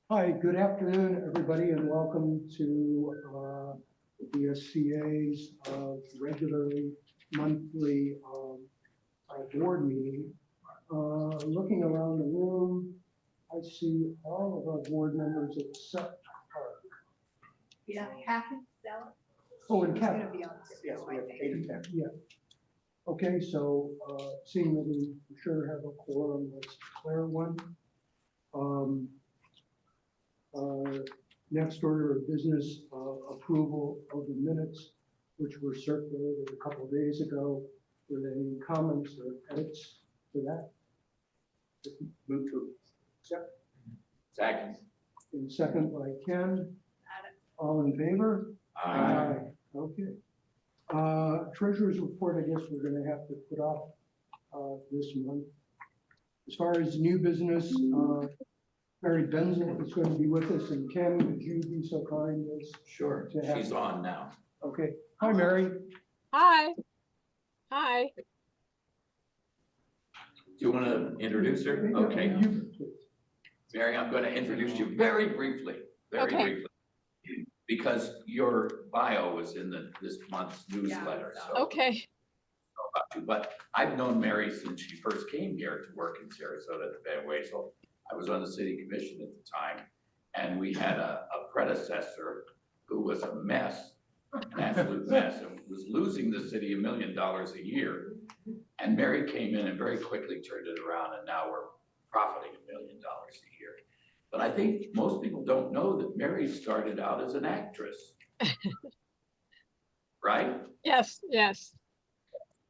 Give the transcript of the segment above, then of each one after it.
Hi, good afternoon, everybody, and welcome to the DSCA's regularly monthly board meeting. Looking around the room, I see all of our board members except Art. Yeah, Kathy, Stella. Oh, and She's Kathy. gonna be on the Yes, schedule, we I have think. 8 and 10. Yeah. Okay, so seeing that we sure have a quorum, let's declare one. Next order of business, approval of the minutes, which were circulated a couple of days ago. Were there any comments or edits to that? Move to accept. Second. And second by Ken. All in favor? Aye. Okay. Treasurer's report, I guess we're gonna have to put off this month. As far as new business, Mary Bensel is going to be with us, and Ken, would you be so kind as? Sure, to have- she's on now. Okay. Hi, Mary. Hi. Hi. Do you want to introduce her? Okay. You, please. Mary, I'm going to introduce you very briefly, Okay. briefly. Because your bio is in this month's newsletter. Yeah. So Okay. But I've known Mary since she first came here to work in Sarasota at the Van Wezel. I was on the city commission at the time, and we had a predecessor who was a mess, an absolute mess, and was losing the city $1 million a year. And Mary came in and very quickly turned it around, and now we're profiting $1 million a year. But I think most people don't know that Mary started out as an actress. Right? Yes, yes.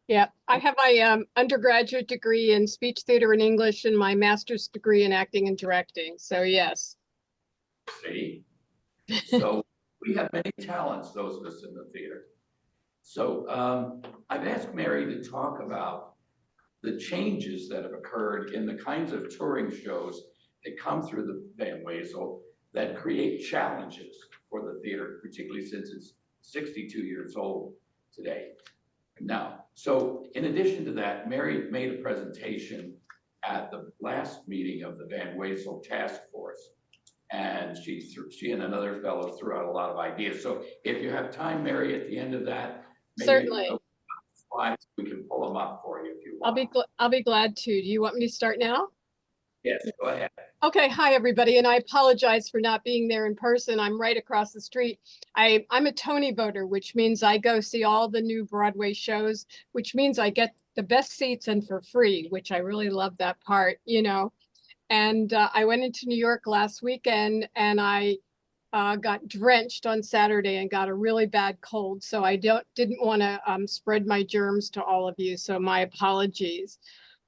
Yeah, I have my undergraduate degree in speech theater and English and my master's degree in acting and directing. So yes. See? So we have many talents, those of us in the theater. So I've asked Mary to talk about the changes that have occurred in the kinds of touring shows that come through the Van Wezel that create challenges for the theater, particularly since it's 62 years old today. Now, so in addition to that, Mary made a presentation at the last meeting of the Van Wezel Task Force. And she and another fellow threw out a lot of ideas. So if you have time, Mary, at the end of that, maybe Certainly. slides, we can pull them up for you if you want. I'll be glad to. Do you want me to start now? Yes, go ahead. Okay, hi everybody, and I apologize for not being there in person. I'm right across the street. I'm a Tony voter, which means I go see all the new Broadway shows, which means I get the best seats and for free, which I really love that part, you know. And I went into New York last weekend and I got drenched on Saturday and got a really bad cold. So I didn't want to spread my germs to all of you. So my apologies.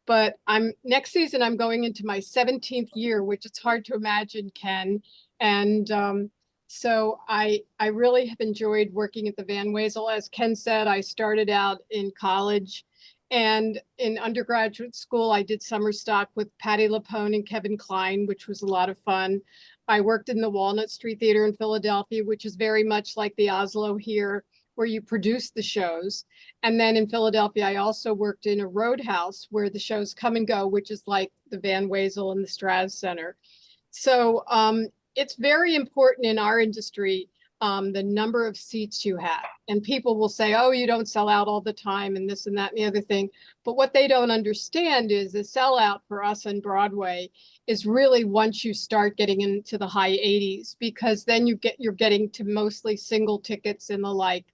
But next season, I'm going into my 17th year, which is hard to imagine, Ken. And so I really have enjoyed working at the Van Wezel. As Ken said, I started out in college, and in undergraduate school, I did summer stock with Patti LuPone and Kevin Kline, which was a lot of fun. I worked in the Walnut Street Theater in Philadelphia, which is very much like the Oslo here, where you produce the shows. And then in Philadelphia, I also worked in a roadhouse where the shows come and go, which is like the Van Wezel and the Straz Center. So it's very important in our industry, the number of seats you have. And people will say, oh, you don't sell out all the time and this and that and the other thing. But what they don't understand is the sellout for us on Broadway is really once you start getting into the high 80s, because then you're getting to mostly single tickets and the like.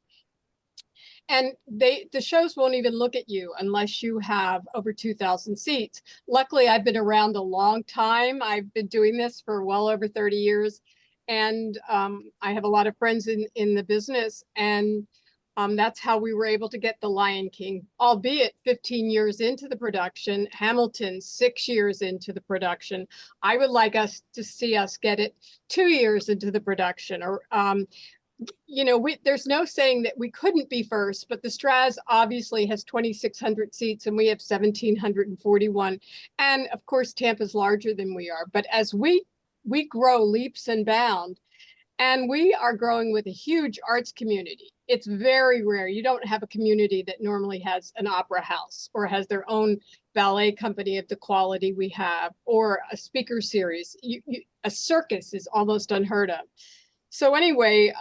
And the shows won't even look at you unless you have over 2,000 seats. Luckily, I've been around a long time. I've been doing this for well over 30 years. And I have a lot of friends in the business. And that's how we were able to get The Lion King, albeit 15 years into the production, Hamilton 6 years into the production. I would like us to see us get it 2 years into the production, or you know, there's no saying that we couldn't be first, but the Straz obviously has 2,600 seats and we have 1,741. And of course, Tampa's larger than we are. But as we grow leaps and bounds, and we are growing with a huge arts community. It's very rare. You don't have a community that normally has an opera house or has their own ballet company of the quality we have, or a speaker series. a circus is almost unheard of. So anyway,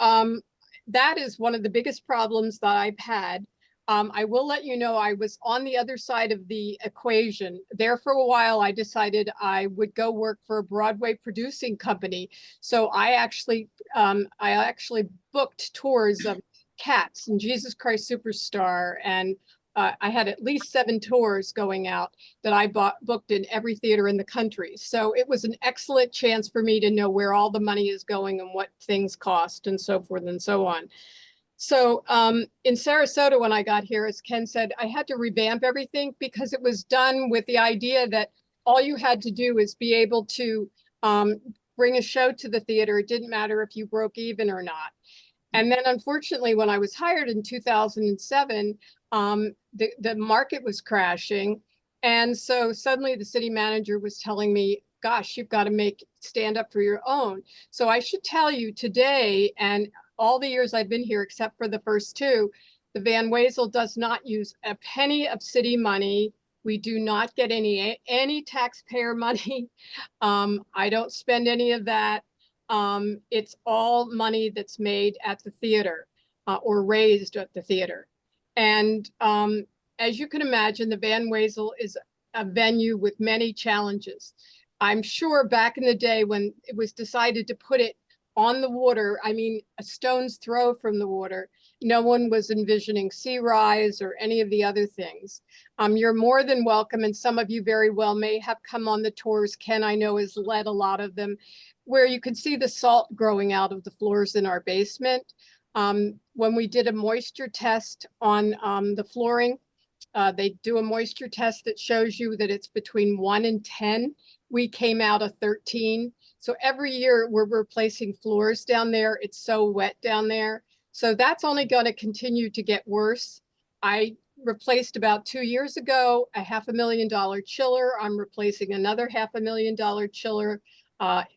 that is one of the biggest problems that I've had. I will let you know I was on the other side of the equation. There for a while, I decided I would go work for a Broadway producing company. So I actually booked tours of Cats and Jesus Christ Superstar, and I had at least 7 tours going out that I booked in every theater in the country. So it was an excellent chance for me to know where all the money is going and what things cost and so forth and so on. So in Sarasota, when I got here, as Ken said, I had to revamp everything because it was done with the idea that all you had to do is be able to bring a show to the theater. It didn't matter if you broke even or not. And then unfortunately, when I was hired in 2007, the market was crashing. And so suddenly the city manager was telling me, gosh, you've got to stand up for your own. So I should tell you today, and all the years I've been here, except for the first 2, the Van Wezel does not use a penny of city money. We do not get any taxpayer money. I don't spend any of that. It's all money that's made at the theater or raised at the theater. And as you can imagine, the Van Wezel is a venue with many challenges. I'm sure back in the day when it was decided to put it on the water, I mean, a stone's throw from the water, no one was envisioning sea rise or any of the other things. You're more than welcome, and some of you very well may have come on the tours. Ken, I know, has led a lot of them, where you could see the salt growing out of the floors in our basement. When we did a moisture test on the flooring, they do a moisture test that shows you that it's between 1 and 10. We came out of 13. So every year we're replacing floors down there. It's so wet down there. So that's only going to continue to get worse. I replaced about 2 years ago a $500,000 chiller. I'm replacing another $500,000 chiller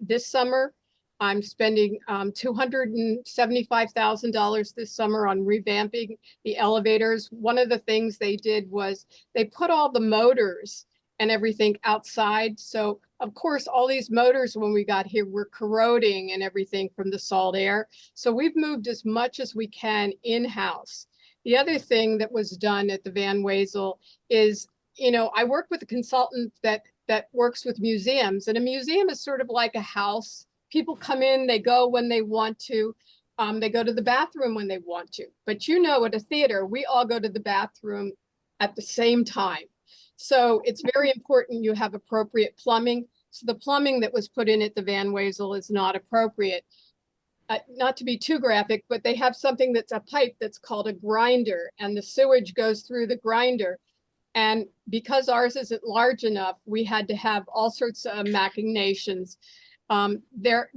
this summer. I'm spending $275,000 this summer on revamping the elevators. One of the things they did was they put all the motors and everything outside. So of course, all these motors when we got here were corroding and everything from the salt air. So we've moved as much as we can in-house. The other thing that was done at the Van Wezel is, you know, I work with a consultant that works with museums, and a museum is sort of like a house. People come in, they go when they want to. They go to the bathroom when they want to. But you know, at a theater, we all go to the bathroom at the same time. So it's very important you have appropriate plumbing. So the plumbing that was put in at the Van Wezel is not appropriate. Not to be too graphic, but they have something that's a pipe that's called a grinder, and the sewage goes through the grinder. And because ours isn't large enough, we had to have all sorts of machinations. There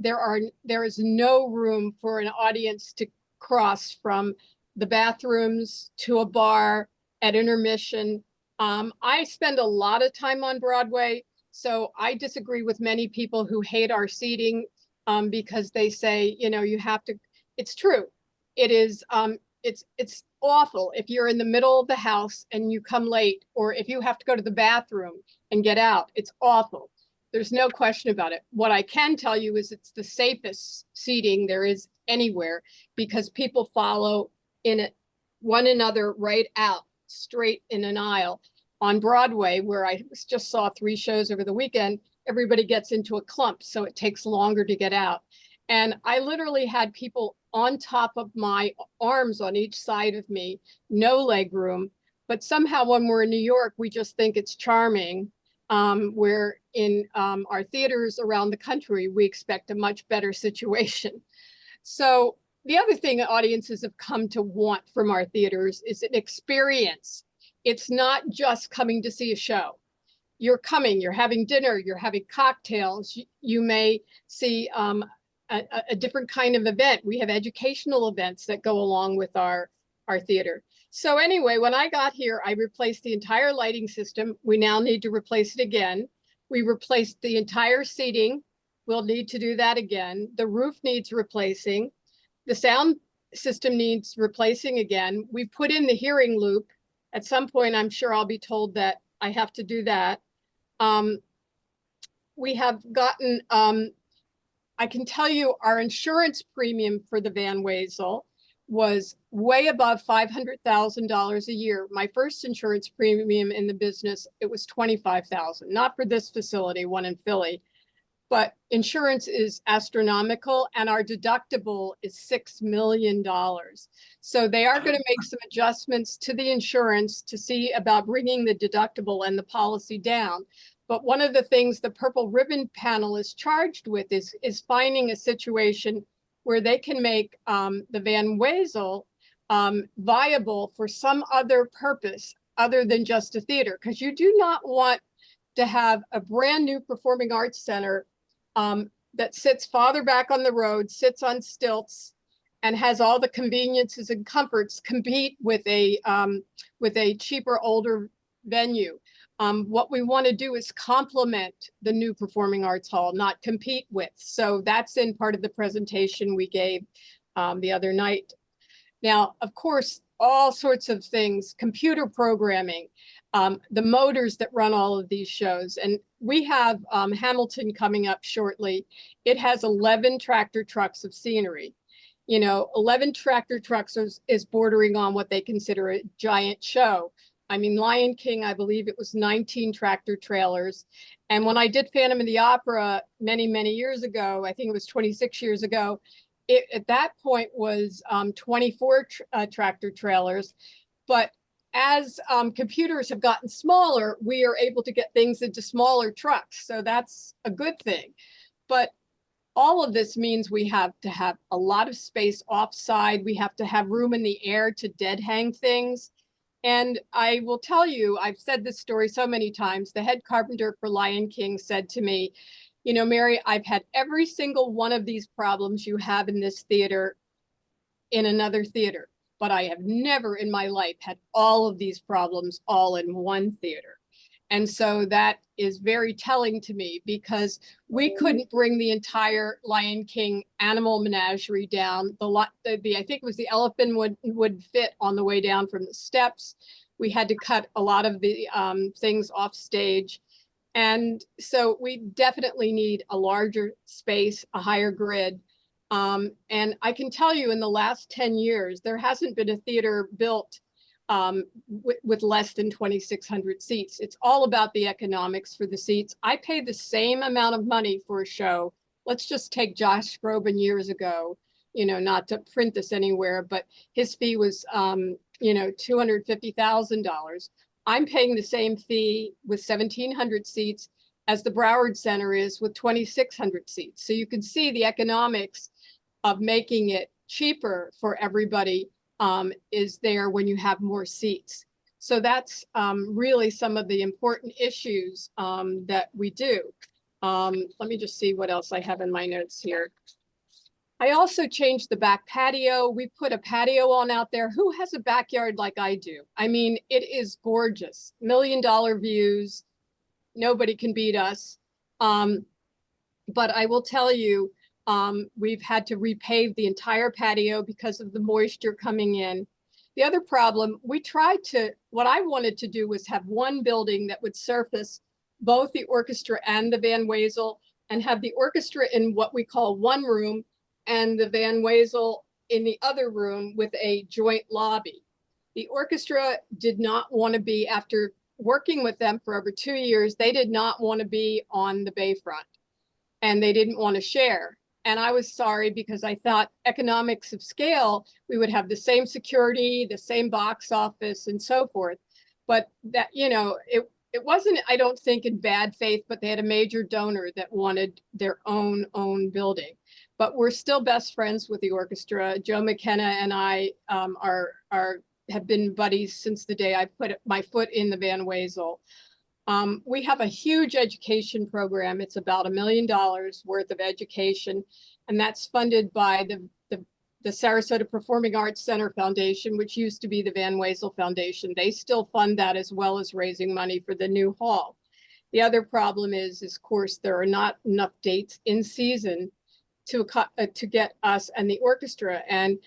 is no room for an audience to cross from the bathrooms to a bar at intermission. I spend a lot of time on Broadway, so I disagree with many people who hate our seating because they say, you know, you have to. It's true. It is. It's awful if you're in the middle of the house and you come late, or if you have to go to the bathroom and get out. It's awful. There's no question about it. What I can tell you is it's the safest seating there is anywhere, because people follow in it one another right out, straight in an aisle. On Broadway, where I just saw 3 shows over the weekend, everybody gets into a clump, so it takes longer to get out. And I literally had people on top of my arms on each side of me, no leg room. But somehow when we're in New York, we just think it's charming. Where in our theaters around the country, we expect a much better situation. So the other thing audiences have come to want from our theaters is an experience. It's not just coming to see a show. You're coming, you're having dinner, you're having cocktails. You may see a different kind of event. We have educational events that go along with our theater. So anyway, when I got here, I replaced the entire lighting system. We now need to replace it again. We replaced the entire seating. We'll need to do that again. The roof needs replacing. The sound system needs replacing again. We put in the hearing loop. At some point, I'm sure I'll be told that I have to do that. We have gotten I can tell you our insurance premium for the Van Wezel was way above $500,000 a year. My first insurance premium in the business, it was $25,000, not for this facility, one in Philly, but insurance is astronomical and our deductible is $6 million. So they are going to make some adjustments to the insurance to see about bringing the deductible and the policy down. But one of the things the Purple Ribbon panel is charged with is finding a situation where they can make the Van Wezel viable for some other purpose other than just a theater. Because you do not want to have a brand new performing arts center that sits farther back on the road, sits on stilts, and has all the conveniences and comforts compete with a cheaper, older venue. What we want to do is complement the new performing arts hall, not compete with. So that's in part of the presentation we gave the other night. Now, of course, all sorts of things, computer programming, the motors that run all of these shows. And we have Hamilton coming up shortly. It has 11 tractor trucks of scenery. 11 tractor trucks is bordering on what they consider a giant show. I mean, Lion King, I believe it was 19 tractor trailers. And when I did Phantom of the Opera many, many years ago, I think it was 26 years ago, it at that point was 24 tractor trailers. But as computers have gotten smaller, we are able to get things into smaller trucks. So that's a good thing. But all of this means we have to have a lot of space offside. We have to have room in the air to dead hang things. And I will tell you, I've said this story so many times. The head carpenter for Lion King said to me, Mary, I've had every single one of these problems you have in this theater in another theater, but I have never in my life had all of these problems all in one theater. And so that is very telling to me because we couldn't bring the entire Lion King animal menagerie down. I think it was the elephant would fit on the way down from the steps. We had to cut a lot of the things off stage. And so we definitely need a larger space, a higher grid. And I can tell you in the last 10 years, there hasn't been a theater built with less than 2,600 seats. It's all about the economics for the seats. I pay the same amount of money for a show. Let's just take Josh Groban years ago, not to print this anywhere, but his fee was, $250,000. I'm paying the same fee with 1,700 seats as the Broward Center is with 2,600 seats. So you can see the economics of making it cheaper for everybody is there when you have more seats. So that's really some of the important issues that we do. Let me just see what else I have in my notes here. I also changed the back patio. We put a patio on out there. Who has a backyard like I do? I mean, it is gorgeous. $1 million views. Nobody can beat us. But I will tell you, we've had to repave the entire patio because of the moisture coming in. The other problem, what I wanted to do was have one building that would surface both the orchestra and the Van Wezel and have the orchestra in what we call one room and the Van Wezel in the other room with a joint lobby. The orchestra did not want to be, after working with them for over 2 years, they did not want to be on the bayfront and they didn't want to share. And I was sorry because I thought economics of scale, we would have the same security, the same box office and so forth. But that, it wasn't, I don't think, in bad faith, but they had a major donor that wanted their own building. But we're still best friends with the orchestra. Joe McKenna and I have been buddies since the day I put my foot in the Van Wezel. We have a huge education program. It's about $1 million worth of education, and that's funded by the Sarasota Performing Arts Center Foundation, which used to be the Van Wezel Foundation. They still fund that as well as raising money for the new hall. The other problem is, of course, there are not enough dates in season to get us and the orchestra. And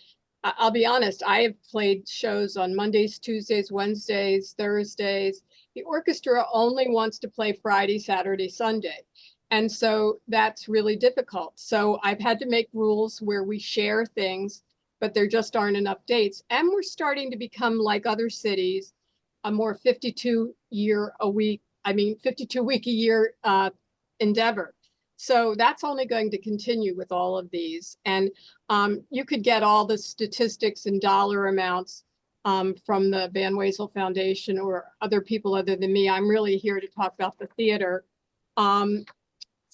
I'll be honest, I have played shows on Mondays, Tuesdays, Wednesdays, Thursdays. The orchestra only wants to play Friday, Saturday, Sunday. And so that's really difficult. So I've had to make rules where we share things, but there just aren't enough dates. And we're starting to become like other cities, a more 52 week a year endeavor. So that's only going to continue with all of these. And you could get all the statistics and dollar amounts from the Van Wezel Foundation or other people other than me. I'm really here to talk about the theater.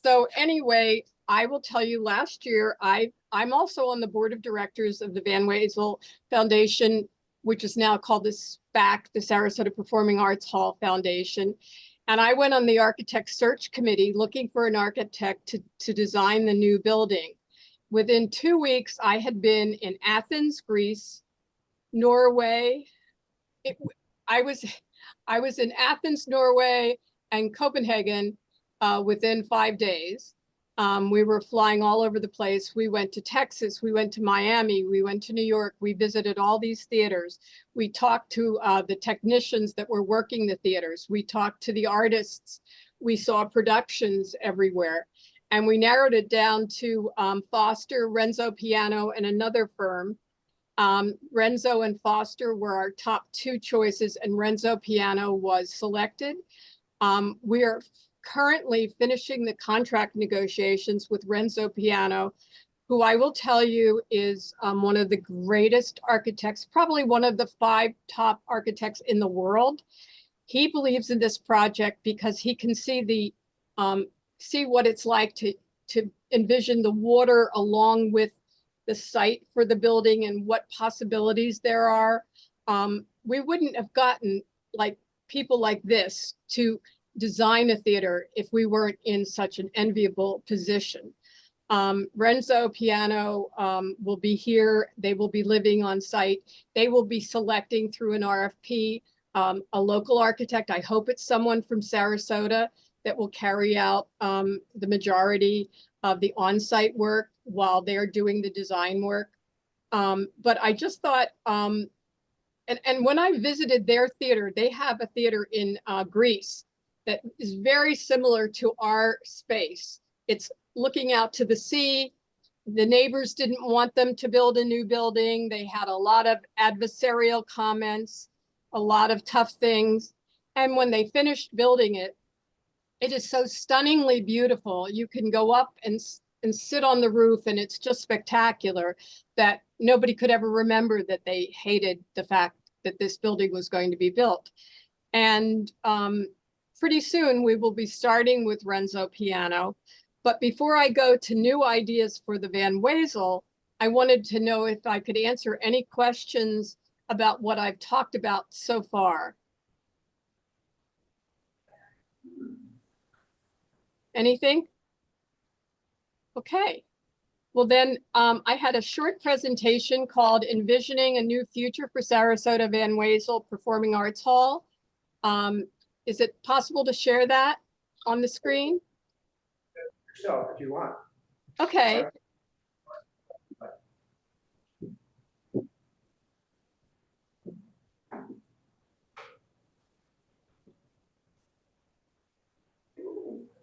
So anyway, I will tell you, last year, I'm also on the board of directors of the Van Wezel Foundation, which is now called the SPAC, the Sarasota Performing Arts Hall Foundation. And I went on the architect search committee looking for an architect to design the new building. Within 2 weeks, I had been in Athens, Greece, Norway. I was in Athens, Norway, and Copenhagen within 5 days. We were flying all over the place. We went to Texas, we went to Miami, we went to New York, we visited all these theaters. We talked to the technicians that were working the theaters. We talked to the artists. We saw productions everywhere. And we narrowed it down to Foster, Renzo Piano, and another firm. Renzo and Foster were our top 2 choices, and Renzo Piano was selected. We are currently finishing the contract negotiations with Renzo Piano, who I will tell you is one of the greatest architects, probably one of the 5 top architects in the world. He believes in this project because he can see what it's like to envision the water along with the site for the building and what possibilities there are. We wouldn't have gotten people like this to design a theater if we weren't in such an enviable position. Renzo Piano will be here. They will be living on site. They will be selecting through an RFP a local architect. I hope it's someone from Sarasota that will carry out the majority of the on-site work while they're doing the design work. But I just thought, and when I visited their theater, they have a theater in Greece that is very similar to our space. It's looking out to the sea. The neighbors didn't want them to build a new building. They had a lot of adversarial comments, a lot of tough things. And when they finished building it, it is so stunningly beautiful. You can go up and sit on the roof, and it's just spectacular that nobody could ever remember that they hated the fact that this building was going to be built. And pretty soon we will be starting with Renzo Piano. But before I go to new ideas for the Van Wezel, I wanted to know if I could answer any questions about what I've talked about so far. Anything? Okay. Well then, I had a short presentation called Envisioning a New Future for Sarasota Van Wezel Performing Arts Hall. Is it possible to share that on the screen? Yourself, if you want. Okay.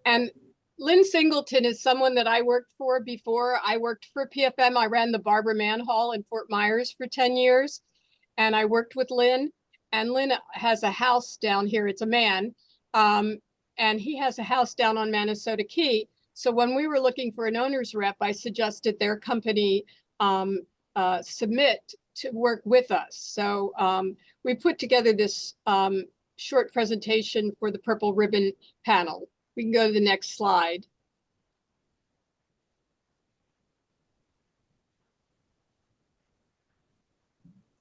And Lynn Singleton is someone that I worked for before. I worked for PFM. I ran the Barbara Mann Hall in Fort Myers for 10 years. And I worked with Lynn. And Lynn has a house down here. It's a man. And he has a house down on Minnesota Key. So when we were looking for an owner's rep, I suggested their company submit to work with us. So we put together this short presentation for the Purple Ribbon panel. We can go to the next slide.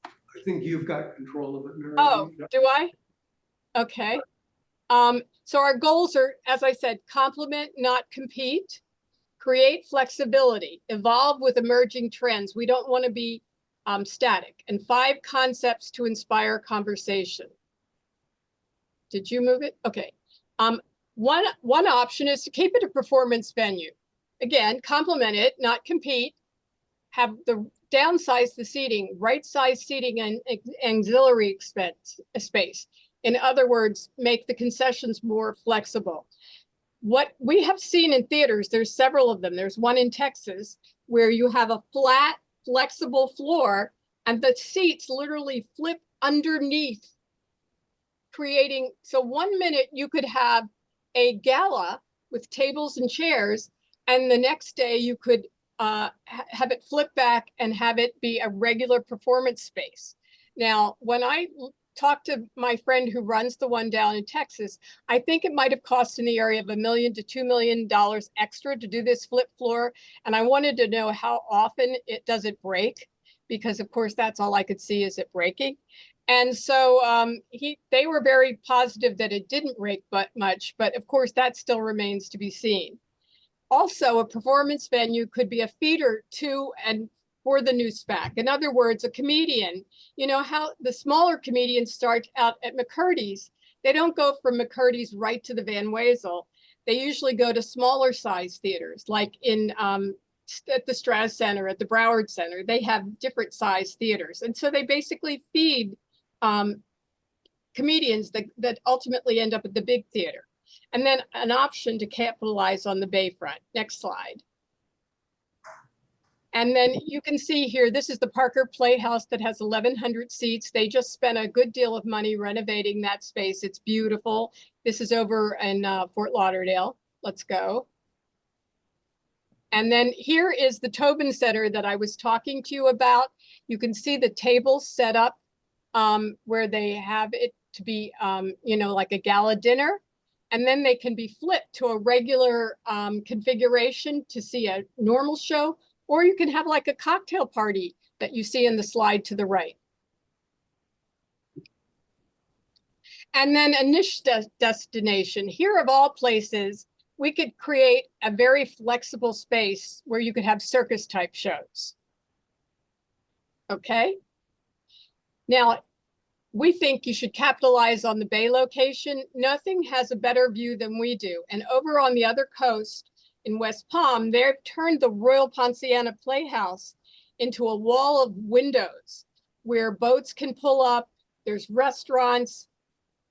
I think you've got control of it, Mary. Oh, do I? Okay. So our goals are, as I said, complement, not compete, create flexibility, evolve with emerging trends. We don't want to be static, and 5 concepts to inspire conversation. Did you move it? Okay. One option is to keep it a performance venue. Again, complement it, not compete. Have the downsize the seating, right size seating and auxiliary space. In other words, make the concessions more flexible. what we have seen in theaters, there's several of them. There's one in Texas where you have a flat, flexible floor and the seats literally flip underneath, creating, so 1 minute you could have a gala with tables and chairs, and the next day you could have it flip back and have it be a regular performance space. Now, when I talked to my friend who runs the one down in Texas, I think it might have cost in the area of $1 million to $2 million extra to do this flip floor. And I wanted to know how often it does it break, because of course that's all I could see is it breaking. And so they were very positive that it didn't break much, but of course that still remains to be seen. Also, a performance venue could be a feeder to and for the new SPAC. In other words, a comedian, you know how the smaller comedians start out at McCurdy's. They don't go from McCurdy's right to the Van Wezel. They usually go to smaller size theaters, like in at the Strauss Center, at the Broward Center. They have different size theaters. And so they basically feed comedians that ultimately end up at the big theater. And then an option to capitalize on the bayfront. Next slide. And then you can see here, this is the Parker Playhouse that has 1,100 seats. They just spent a good deal of money renovating that space. It's beautiful. This is over in Fort Lauderdale. Let's go. And then here is the Tobin Center that I was talking to you about. You can see the tables set up where they have it to be, you know, like a gala dinner. And then they can be flipped to a regular configuration to see a normal show, or you can have like a cocktail party that you see in the slide to the right. And then a niche destination. Here of all places, we could create a very flexible space where you could have circus type shows. Okay. Now, we think you should capitalize on the Bay location. Nothing has a better view than we do. And over on the other coast in West Palm, they've turned the Royal Ponciana Playhouse into a wall of windows where boats can pull up. There's restaurants.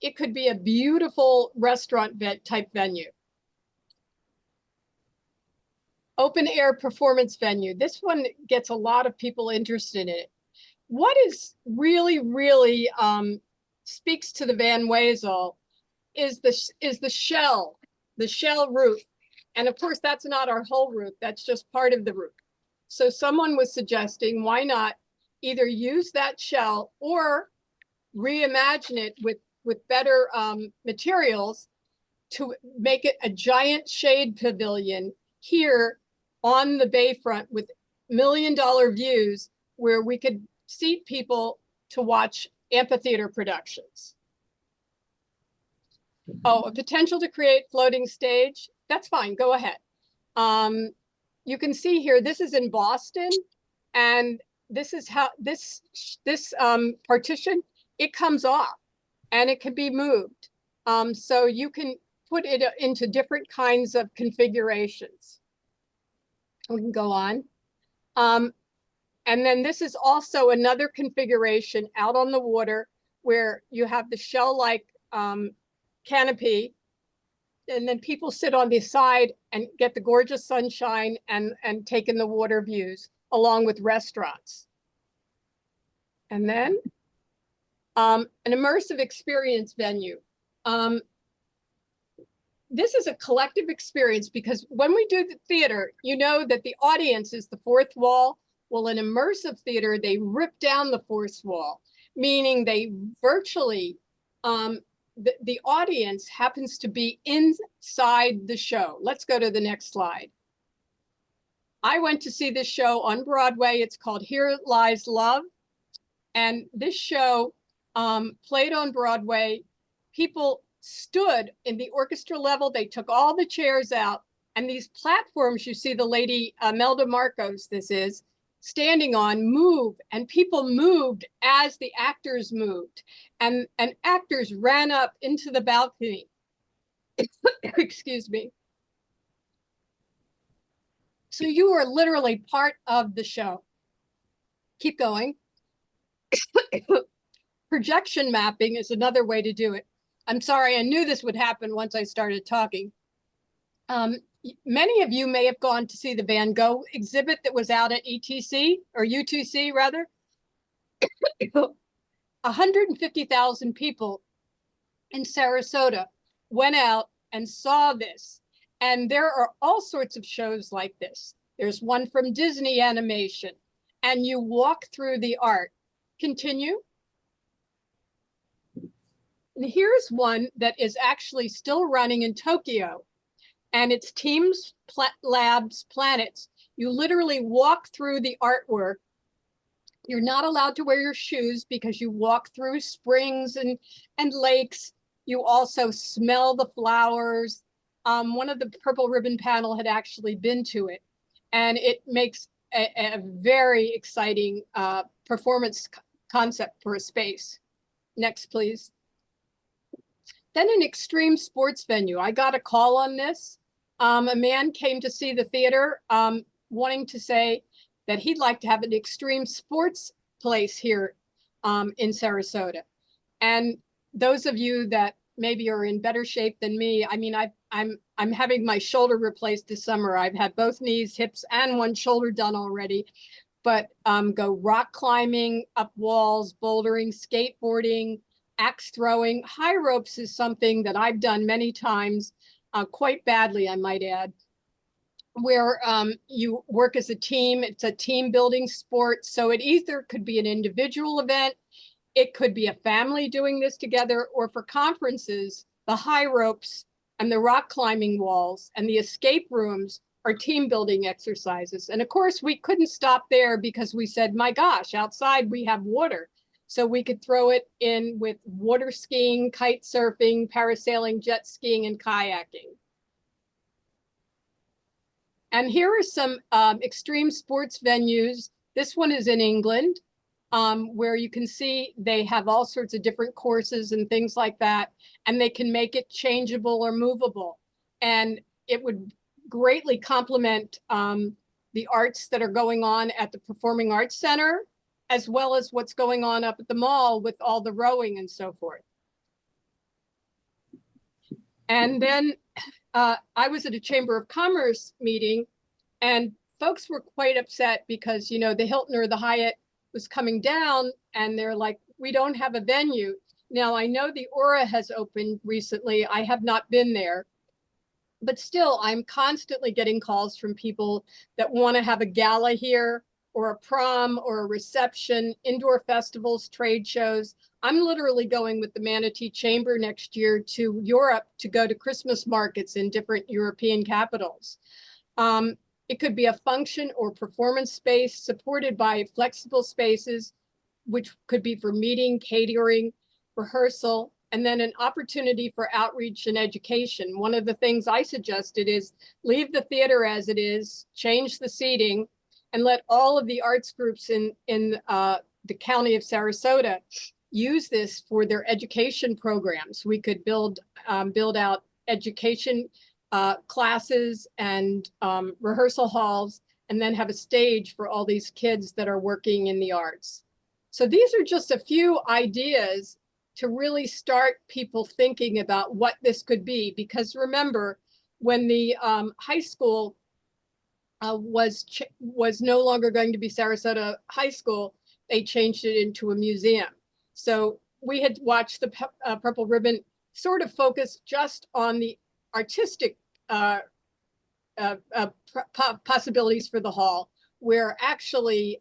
It could be a beautiful restaurant type venue. Open air performance venue. This one gets a lot of people interested in it. What is really, really speaks to the Van Wezel is the shell roof. And of course, that's not our whole roof. That's just part of the roof. So someone was suggesting, why not either use that shell or reimagine it with better materials to make it a giant shade pavilion here on the bayfront with $1 million views where we could seat people to watch amphitheater productions. Oh, a potential to create floating stage. That's fine, go ahead. You can see here, this is in Boston, and this is how this partition, it comes off and it can be moved. So you can put it into different kinds of configurations. We can go on. And then this is also another configuration out on the water where you have the shell-like canopy, and then people sit on the side and get the gorgeous sunshine and take in the water views along with restaurants. And then an immersive experience venue. This is a collective experience because when we do the theater, you know that the audience is the fourth wall. Well, in immersive theater, they rip down the fourth wall, meaning they virtually, the audience happens to be inside the show. Let's go to the next slide. I went to see this show on Broadway. It's called Here Lies Love. And this show played on Broadway. People stood in the orchestra level. They took all the chairs out. And these platforms, you see the lady, Melda Marcos, this is, standing on, move, and people moved as the actors moved, and actors ran up into the balcony. Excuse me. So you are literally part of the show. Keep going. Projection mapping is another way to do it. I'm sorry, I knew this would happen once I started talking. Many of you may have gone to see the Van Gogh exhibit that was out at ETC or UTC rather. 150,000 people in Sarasota went out and saw this. And there are all sorts of shows like this. There's one from Disney Animation, and you walk through the art. Continue. And here's one that is actually still running in Tokyo, and it's Teams Labs Planets. You literally walk through the artwork. You're not allowed to wear your shoes because you walk through springs and lakes. You also smell the flowers. One of the Purple Ribbon panel had actually been to it, and it makes a very exciting performance concept for a space. Next, please. Then an extreme sports venue. I got a call on this. A man came to see the theater wanting to say that he'd like to have an extreme sports place here in Sarasota. And those of you that maybe are in better shape than me, I mean, I'm having my shoulder replaced this summer. I've had both knees, hips, and one shoulder done already. But go rock climbing, up walls, bouldering, skateboarding, axe throwing. High ropes is something that I've done many times, quite badly, I might add, where you work as a team. It's a team building sport. So it either could be an individual event, it could be a family doing this together, or for conferences, the high ropes and the rock climbing walls and the escape rooms are team building exercises. And of course, we couldn't stop there because we said, my gosh, outside we have water. So we could throw it in with water skiing, kite surfing, parasailing, jet skiing, and kayaking. And here are some extreme sports venues. This one is in England, where you can see they have all sorts of different courses and things like that, and they can make it changeable or movable. And it would greatly complement the arts that are going on at the Performing Arts Center, as well as what's going on up at the mall with all the rowing and so forth. And then I was at a Chamber of Commerce meeting, and folks were quite upset because, you know, the Hilton or the Hyatt was coming down, and they're like, we don't have a venue. Now, I know the Aura has opened recently. I have not been there, but still, I'm constantly getting calls from people that want to have a gala here, or a prom, or a reception, indoor festivals, trade shows. I'm literally going with the Manatee Chamber next year to Europe to go to Christmas markets in different European capitals. It could be a function or performance space supported by flexible spaces, which could be for meeting, catering, rehearsal, and then an opportunity for outreach and education. One of the things I suggested is leave the theater as it is, change the seating, and let all of the arts groups in the county of Sarasota use this for their education programs. We could build out education classes and rehearsal halls, and then have a stage for all these kids that are working in the arts. So these are just a few ideas to really start people thinking about what this could be. Because remember, when the high school was no longer going to be Sarasota High School, they changed it into a museum. So we had watched the Purple Ribbon sort of focus just on the artistic possibilities for the hall, where actually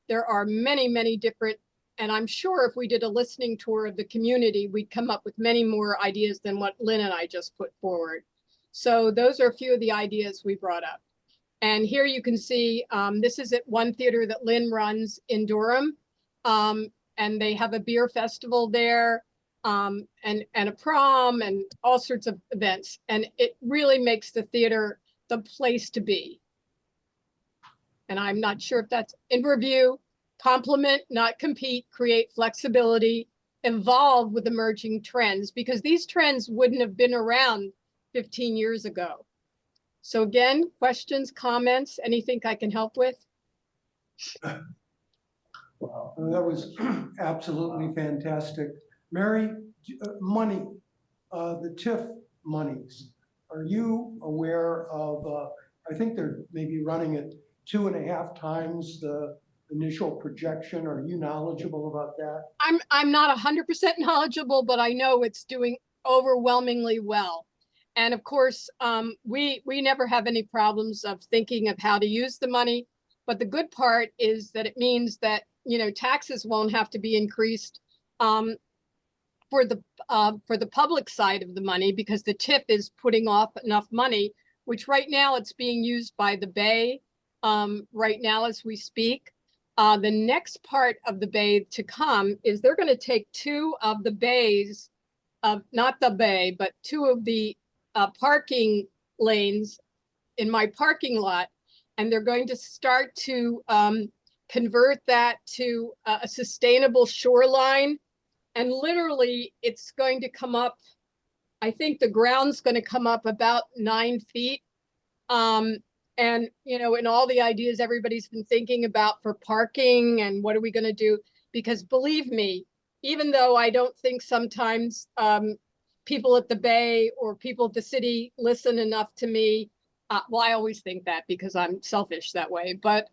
there are many, many different, and I'm sure if we did a listening tour of the community, we'd come up with many more ideas than what Lynn and I just put forward. So those are a few of the ideas we brought up. And here you can see, this is at one theater that Lynn runs in Durham. And they have a beer festival there, and a prom and all sorts of events. And it really makes the theater the place to be. And I'm not sure if that's in review. Complement, not compete, create flexibility, evolve with emerging trends, because these trends wouldn't have been around 15 years ago. So again, questions, comments, anything I can help with? Wow, that was absolutely fantastic. Mary, money, the TIF monies, are you aware of, I think they're maybe running it 2.5 times the initial projection. Are you knowledgeable about that? I'm not 100% knowledgeable, but I know it's doing overwhelmingly well. And of course, we never have any problems of thinking of how to use the money. But the good part is that it means that, you know, taxes won't have to be increased for the public side of the money, because the TIF is putting off enough money, which right now it's being used by the Bay right now as we speak. The next part of the Bay to come is they're going to take 2 of the bays, not the Bay, but 2 of the parking lanes in my parking lot, and they're going to start to convert that to a sustainable shoreline. And literally, it's going to come up, I think the ground's going to come up about 9 feet. And, you know, and all the ideas everybody's been thinking about for parking and what are we going to do? Because believe me, even though I don't think sometimes people at the Bay or people at the city listen enough to me, well, I always think that because I'm selfish that way, but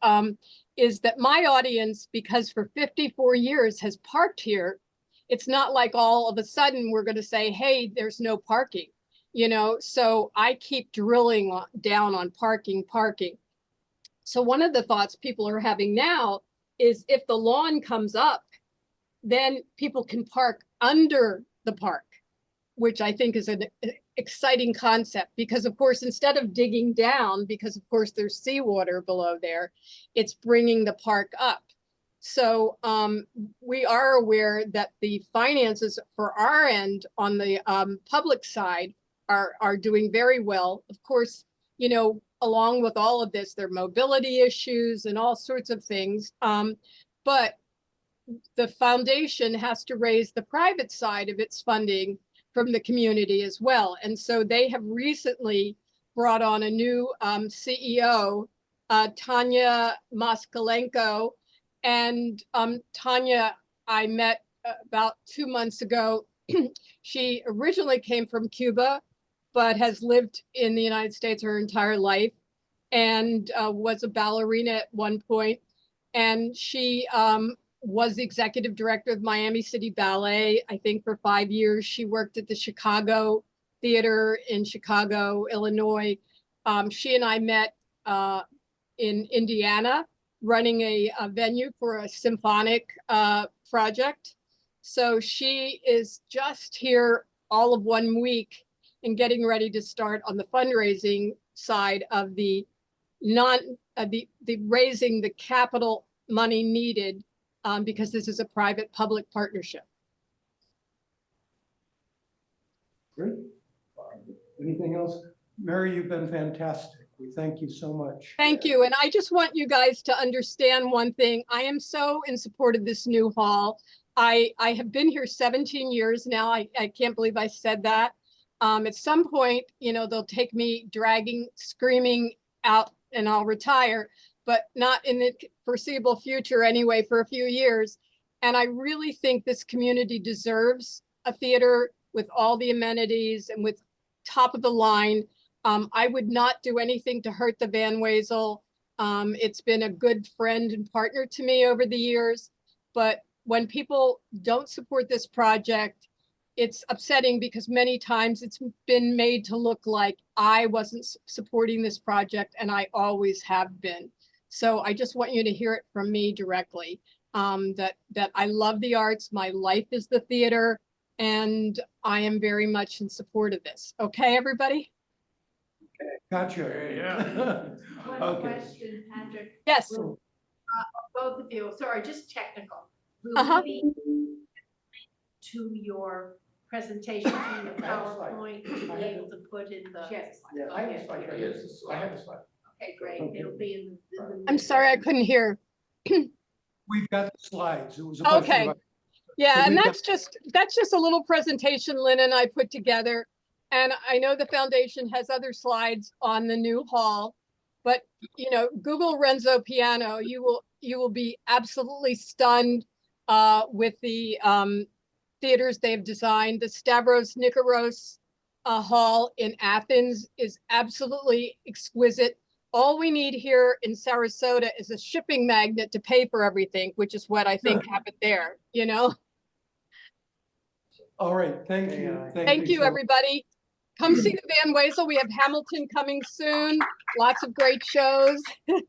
is that my audience, because for 54 years has parked here, it's not like all of a sudden we're going to say, hey, there's no parking. You know, so I keep drilling down on parking. So one of the thoughts people are having now is if the lawn comes up, then people can park under the park, which I think is an exciting concept, because of course, instead of digging down, because of course there's seawater below there, it's bringing the park up. So we are aware that the finances for our end on the public side are doing very well. Of course, you know, along with all of this, there are mobility issues and all sorts of things. But the foundation has to raise the private side of its funding from the community as well. And so they have recently brought on a new CEO, Tanya Moskalenko. And Tanya, I met about 2 months ago. She originally came from Cuba, but has lived in the United States her entire life, and was a ballerina at one point. And she was the executive director of Miami City Ballet, I think for 5 years. She worked at the Chicago Theater in Chicago, Illinois. She and I met in Indiana, running a venue for a symphonic project. So she is just here all of 1 week and getting ready to start on the fundraising side of the raising the capital money needed, because this is a private public partnership. Great. Anything else? Mary, you've been fantastic. We thank you so much. Thank you. And I just want you guys to understand one thing. I am so in support of this new hall. I have been here 17 years now. I can't believe I said that. At some point, you know, they'll take me dragging, screaming out, and I'll retire, but not in the foreseeable future anyway, for a few years. And I really think this community deserves a theater with all the amenities and with top of the line. I would not do anything to hurt the Van Wezel. It's been a good friend and partner to me over the years, but when people don't support this project, it's upsetting, because many times it's been made to look like I wasn't supporting this project, and I always have been. So I just want you to hear it from me directly, that I love the arts. My life is the theater, and I am very much in support of this. Okay, everybody? Gotcha. Yeah. One Okay. question, Patrick. Yes. Will, both of you, sorry, just technical. Will Uh-huh. we be to your presentation, to your PowerPoint, to be able to put in the? Yeah, I have a slide. Here's the slide. I have a slide. Okay, great. Okay. It'll be in the. I'm sorry, I couldn't hear. We've got the slides. It was a question Okay. about. Yeah, So and we've that's just a little presentation Lynn and I put together. And I know the foundation has other slides on the new hall, but you know, Google Renzo Piano, you will be absolutely stunned with the theaters they've designed. The Stavros Nikiros hall in Athens is absolutely exquisite. All we need here in Sarasota is a shipping magnet to pay for everything, which is what I think happened there, you know? All right, thank you. Thank you, so- everybody. Come see the Van Wezel. We have Hamilton coming soon. Lots of great shows. And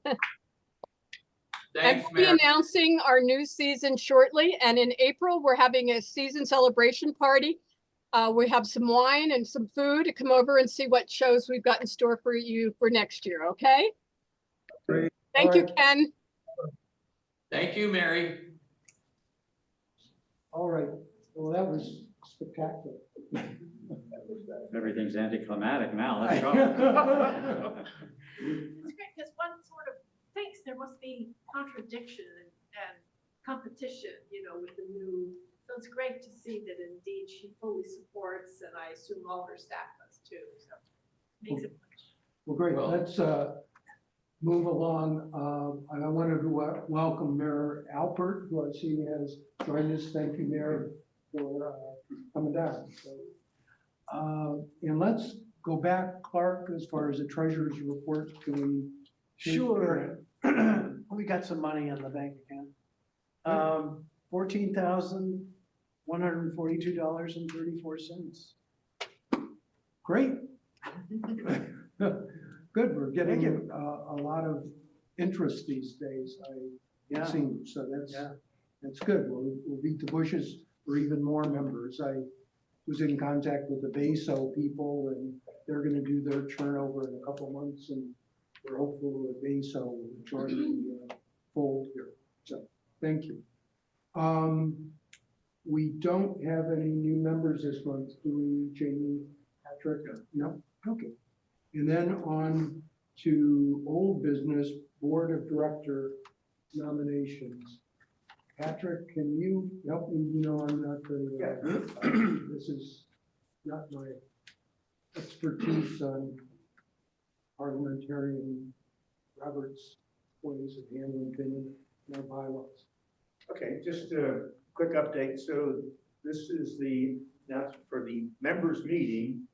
Thanks, we'll be Mary. announcing our new season shortly. And in April, we're having a season celebration party. We have some wine and some food to come over and see what shows we've got in store for you for next year, okay? Great. Thank All you, right. Ken. Thank you, Mary. All right, well, that was spectacular. Everything's anticlimactic now, let's go. It's great, because one sort of thinks there must be contradiction and competition, you know, with the new, so it's great to see that indeed she fully supports, and I assume all her staff does too, so makes it. Well, great, Well- let's move along. And I wanted to welcome Mayor Alpert, who I see has joined us. Thank you, Mayor, for coming down. So, and let's go back, Clark, as far as the treasurer's report. Can we? Sure. We got some money in the bank account. $14,142.34. Great. Good, we're getting a lot of interest these days, Yeah, it seems, so yeah. that's good. We'll beat the bushes for even more members. I was in contact with the Bensel people, and they're gonna do their turnover in a couple months, and we're hopeful that Bensel will join the fold here. So, thank you. We don't have any new members this month, do we, Jamie, Patrick? No? Okay. And then on to old business, Board of Director nominations. Patrick, can you help me? You know, I'm not the, this is not my expertise on parliamentarian Robert's ways of handling things, no bylaws. Okay, just a quick update. So this is the announcement for the members meeting,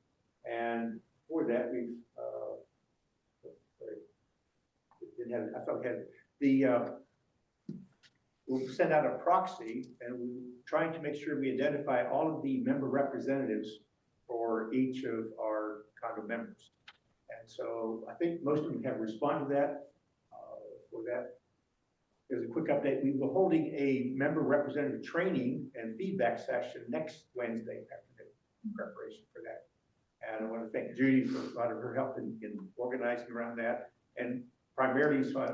and for that we've didn't have, I thought we had the we'll send out a proxy, and we're trying to make sure we identify all of the member representatives for each of our condo members. And so I think most of them have responded to that. For that, there's a quick update. We will be holding a member representative training and feedback session next Wednesday afternoon in preparation for that. And I want to thank Judy for a lot of her help in organizing around that. And primarily, so I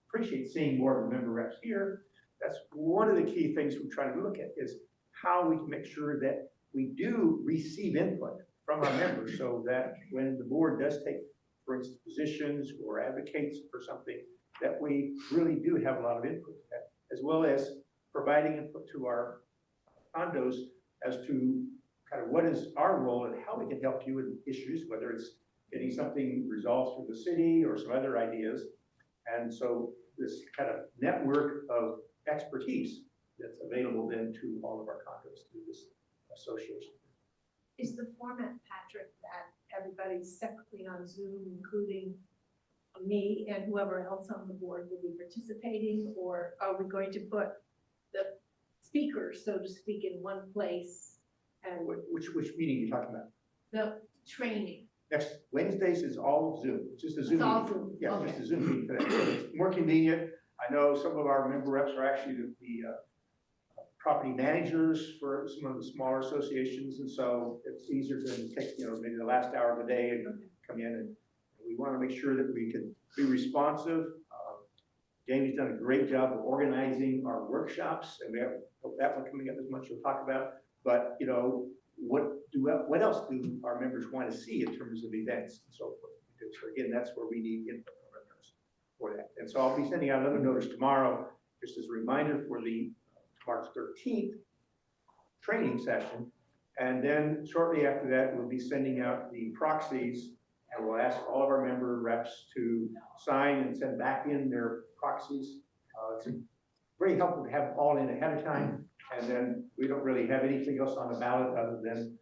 appreciate seeing more of the member reps here. That's one of the key things we're trying to look at, is how we can make sure that we do receive input from our members, so that when the board does take, for instance, positions or advocates for something, that we really do have a lot of input to that, as well as providing input to our condos as to kind of what is our role and how we can help you with issues, whether it's getting something resolved through the city or some other ideas. And so this kind of network of expertise that's available then to all of our condos through this association. Is the format, Patrick, that everybody's separately on Zoom, including me and whoever else on the board will be participating, or are we going to put the speakers, so to speak, in one place and Which meeting are you talking about? the training? Next Wednesdays is all Zoom. It's just a Zoom It's all meeting. Zoom, Yeah, okay. just a Zoom meeting for that. So it's more convenient. I know some of our member reps are actually the property managers for some of the smaller associations, and so it's easier to take, you know, maybe the last hour of the day and come in, and we want to make sure that we can be responsive. Jamie's done a great job of organizing our workshops, and we have that one coming up as much as we'll talk about. But, you know, what else do our members want to see in terms of events and so forth? So again, that's where we need input from our members for that. And so I'll be sending out another notice tomorrow, just as a reminder for the March 13th training session. And then shortly after that, we'll be sending out the proxies, and we'll ask all of our member reps to sign and send back in their proxies. It's very helpful to have them all in ahead of time, and then we don't really have anything else on the ballot other than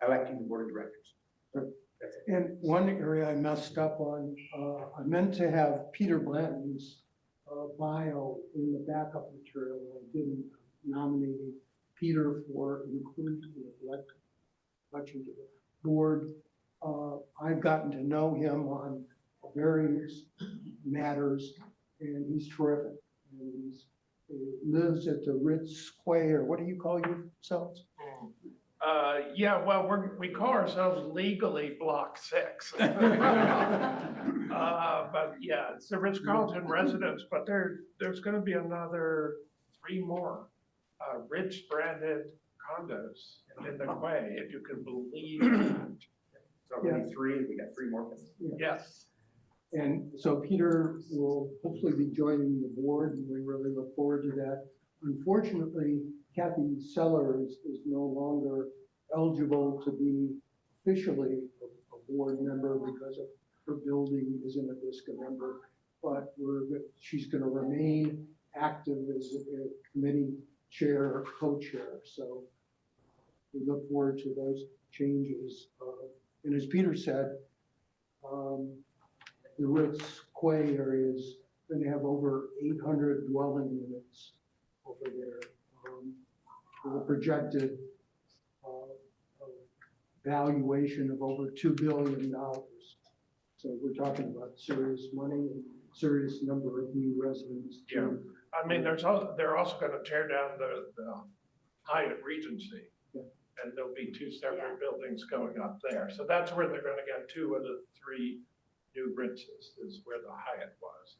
electing the board of directors. Sure. That's it. And one area I messed up on, I meant to have Peter Blanton's bio in the backup material. I didn't nominate Peter for inclusion election to the board. I've gotten to know him on various matters, and he's terrific. And he lives at the Ritz Square. What do you call yourselves? Yeah, well, we call ourselves legally Block 6. But yeah, it's the Ritz-Carlton residence, but there's gonna be another 3 more Ritz branded condos in the Quay, if you can believe that. So only 3, we got 3 more. Yes. And so Peter will hopefully be joining the board, and we really look forward to that. Unfortunately, Kathy Sellers is no longer eligible to be officially a board member because of her building isn't a DSCA member, but she's going to remain active as a committee chair, co-chair. So we look forward to those changes. And as Peter said, the Ritz Quay area is going to have over 800 dwelling units over there. With a projected valuation of over $2 billion. So we're talking about serious money and serious number of new residents. Yeah. I mean, they're also gonna tear down the Hyatt Regency. Yeah. And there'll be 2 separate buildings going up there. So that's where they're gonna get 2 of the 3 new Ritzes, is where the Hyatt was.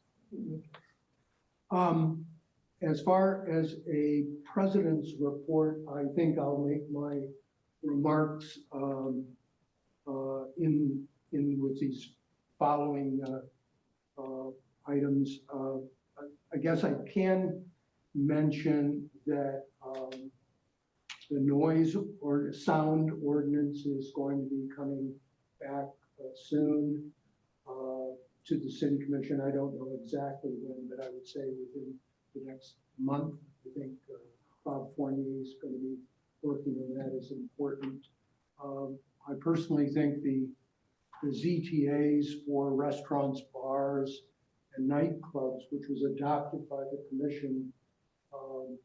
As far as a president's report, I think I'll make my remarks in with these following items. I guess I can mention that the noise or sound ordinance is going to be coming back soon to the city commission. I don't know exactly when, but I would say within the next month. I think Bob Fournier is going to be working on that as important. I personally think the ZTAs for restaurants, bars, and nightclubs, which was adopted by the commission a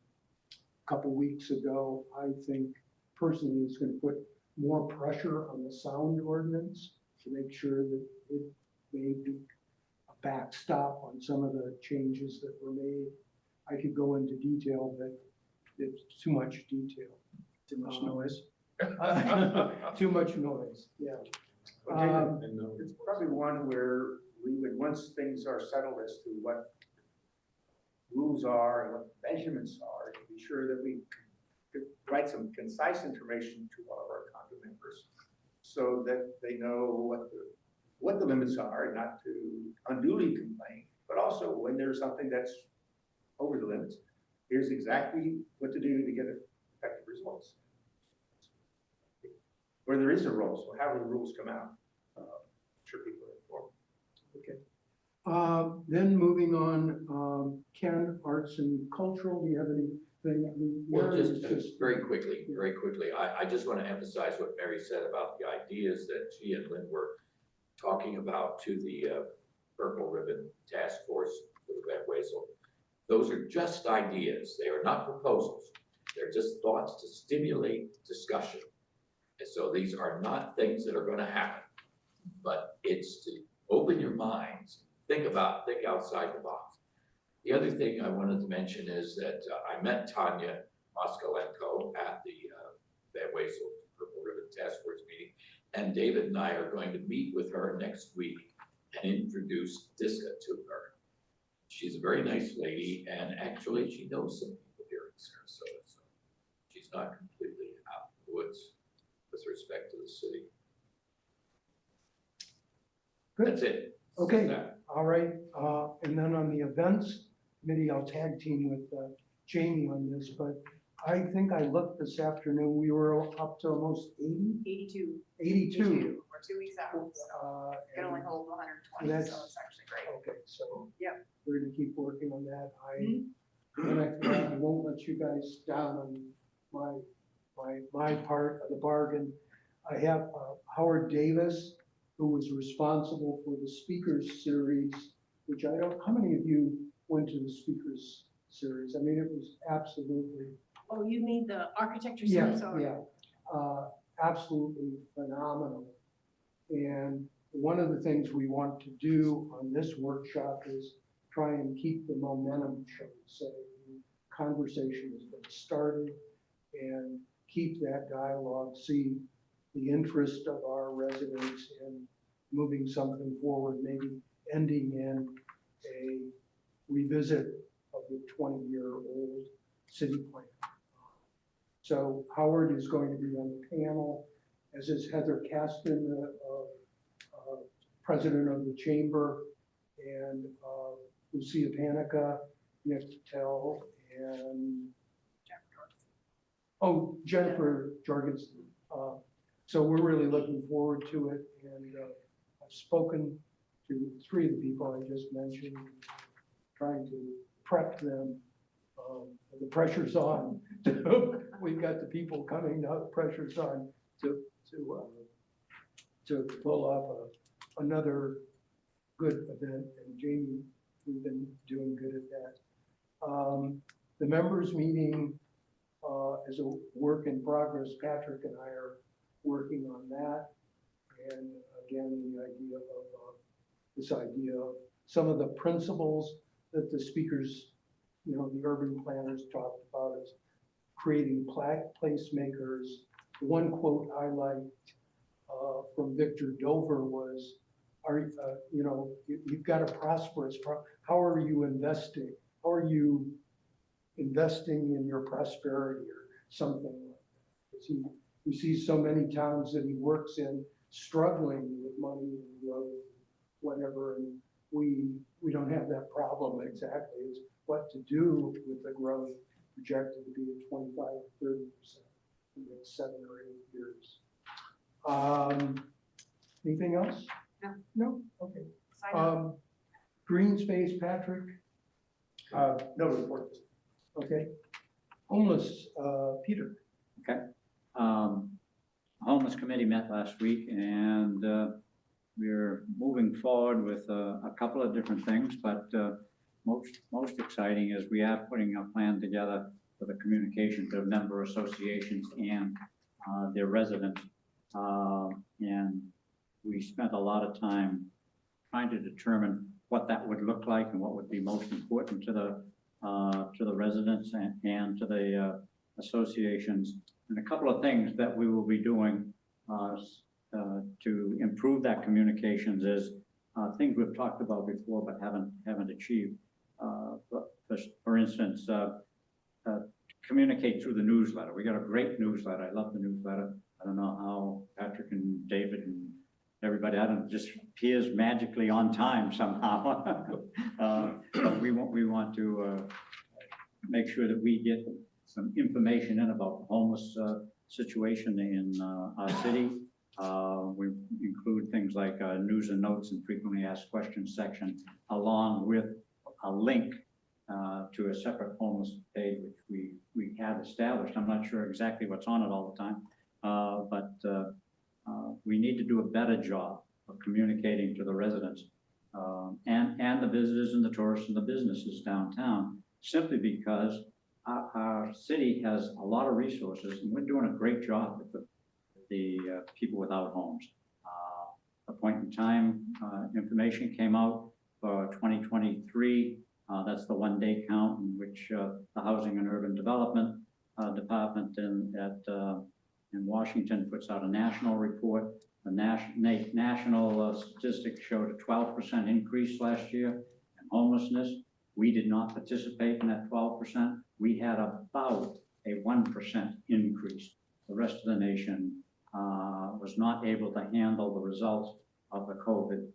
couple weeks ago, I think personally is going to put more pressure on the sound ordinance to make sure that it may be a backstop on some of the changes that were made. I could go into detail, but it's too much detail. Too much noise. Too much noise, yeah. It's probably one where we would, once things are settled as to what rules are and what measurements are, to be sure that we could write some concise information to all of our condo members so that they know what the limits are, not to unduly complain, but also when there's something that's over the limits, here's exactly what to do to get effective results. Where there is a rule, so how do the rules come out? I'm sure people are informed. Okay. Then moving on, Ken, arts and cultural, do you have anything? Well, just very quickly, I just want to emphasize what Mary said about the ideas that she and Lynn were talking about to the Purple Ribbon Task Force with Wezel. Those are just ideas. They are not proposals. They're just thoughts to stimulate discussion. And so these are not things that are going to happen, but it's to open your minds, think outside the box. The other thing I wanted to mention is that I met Tanya Moskalenko at the Van Wezel Purple Ribbon Task Force meeting, and David and I are going to meet with her next week and introduce DSCA to her. She's a very nice lady, and actually she knows some people here in Sarasota, so she's not completely out of the woods with respect to the city. Good. That's it. Okay, That. all right. And then on the events committee, I'll tag team with Jamie on this, but I think I looked this afternoon, we were up to almost 80? 82. 82. We're 2 weeks out, so it can only hold 120, that's- so it's actually great. Okay, so Yep. we're gonna keep working on that. And I won't let you guys down on my part of the bargain. I have Howard Davis, who was responsible for the speakers series, which I don't, how many of you went to the speakers series? I mean, it was absolutely, Oh, you mean the architecture yeah, series? Or- yeah, absolutely phenomenal. And one of the things we want to do on this workshop is try and keep the momentum, shall we say. Conversation has been started, and keep that dialogue, see the interest of our residents in moving something forward, maybe ending in a revisit of the 20-year-old city plan. So Howard is going to be on the panel, as is Heather Caston, the president of the chamber, and Lucia Panica, Nick Tell, and Jennifer Jorgensen. So we're really looking forward to it, and I've spoken to 3 of the people I just mentioned, trying to prep them. The pressure's on. We've got the people coming now, the pressure's on to pull off another good event, and Jamie, we've been doing good at that. The members meeting is a work in progress. Patrick and I are working on that. And again, the idea of this idea of some of the principles that the speakers, the urban planners talked about is creating placemakers. The one quote I liked from Victor Dover was, you've got a prosperous, how are you investing? How are you investing in your prosperity or something like that? Because he sees so many towns that he works in struggling with money and growth, whatever, and we don't have that problem exactly. It's what to do with the growth projected to be at 25, 30% in the next 7 or 8 years. Anything else? No. No? Okay. Sign up. Green space, Patrick? No report. Okay. Homeless, Peter? Okay. Homeless committee met last week, and we're moving forward with a couple of different things, but most exciting is we are putting a plan together for the communication to member associations and their residents. And we spent a lot of time trying to determine what that would look like and what would be most important to the residents and to the associations. And a couple of things that we will be doing to improve that communications is things we've talked about before but haven't achieved. For instance, communicate through the newsletter. We got a great newsletter. I love the newsletter. I don't know how Patrick and David and everybody, I don't, just appears magically on time somehow. But we want to make sure that we get some information in about the homeless situation in our city. We include things like news and notes and frequently asked questions section, along with a link to a separate homeless page, which we have established. I'm not sure exactly what's on it all the time, but we need to do a better job of communicating to the residents and the visitors and the tourists and the businesses downtown, simply because our city has a lot of resources, and we're doing a great job with the people without homes. A point in time information came out for 2023. That's the one-day count in which the Housing and Urban Development Department in Washington puts out a national report. The national statistics showed a 12% increase last year in homelessness. We did not participate in that 12%. We had about a 1% increase. The rest of the nation was not able to handle the results of the COVID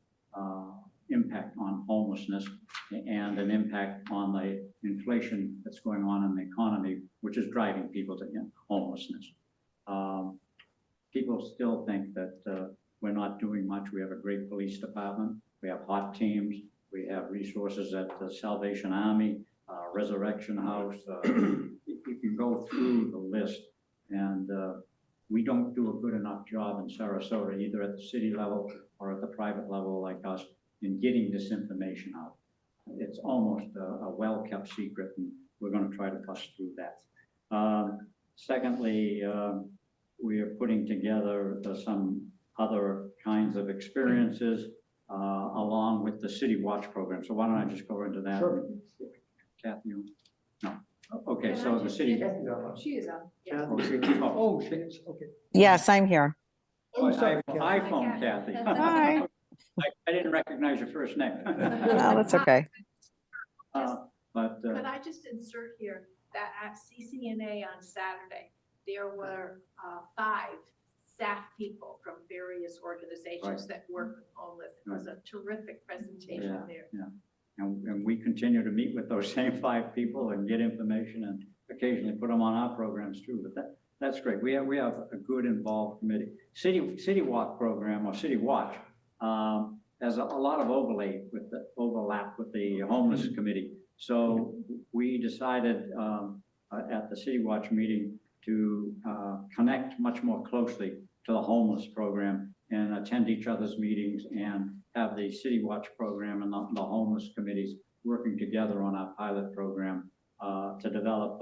impact on homelessness and an impact on the inflation that's going on in the economy, which is driving people to homelessness. People still think that we're not doing much. We have a great police department. We have hot teams. We have resources at the Salvation Army, Resurrection House. You can go through the list, and we don't do a good enough job in Sarasota, either at the city level or at the private level like us, in getting this information out. It's almost a well-kept secret, and we're going to try to bust through that. Secondly, we are putting together some other kinds of experiences along with the City Watch program. So why don't I just go into that? Sure. Kathy, you? No. Okay, so the city. She is on. Yeah. Oh, Oh, she is, okay. Yes, I'm here. I'm sorry, iPhone, Kathy. Hi. I didn't recognize your first name. No, that's okay. But Could I just insert here that at CCNA on Saturday, there were 5 staff people from various organizations that work with homeless. It was a terrific presentation there. And we continue to meet with those same 5 people and get information and occasionally put them on our programs too. But that's great. We have a good involved committee. City Walk program or City Watch has a lot of overlap with the homeless committee. So we decided at the City Watch meeting to connect much more closely to the homeless program and attend each other's meetings and have the City Watch program and the homeless committees working together on our pilot program to develop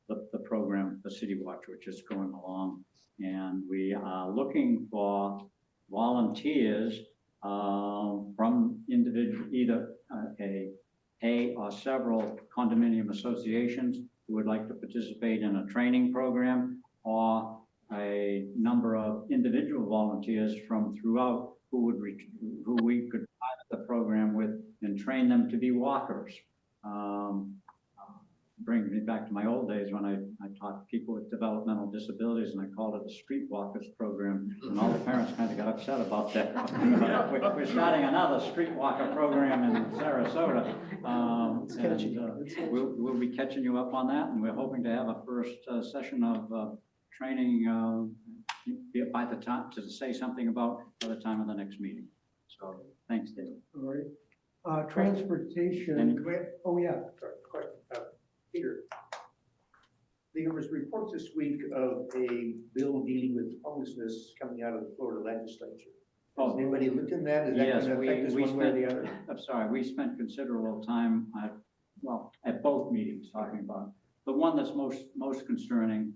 the program for City Watch, which is going along. And we are looking for volunteers from either a or several condominium associations who would like to participate in a training program, or a number of individual volunteers from throughout who we could pilot the program with and train them to be walkers. Brings me back to my old days when I taught people with developmental disabilities, and I called it a street walkers program, and all the parents kind of got upset about that. We're starting another street walker program in Sarasota. We'll be catching you up on that, and we're hoping to have a first session of training by the time to say something about by the time of the next meeting. So thanks, David. All right. Transportation. Oh, yeah. Sorry, question. Peter, there was reports this week of a bill dealing with homelessness coming out of the Florida legislature. Has anybody looked in that? Is that Yes, going to affect us one way or the other? I'm sorry, we spent considerable time at both meetings talking about it. The one that's most concerning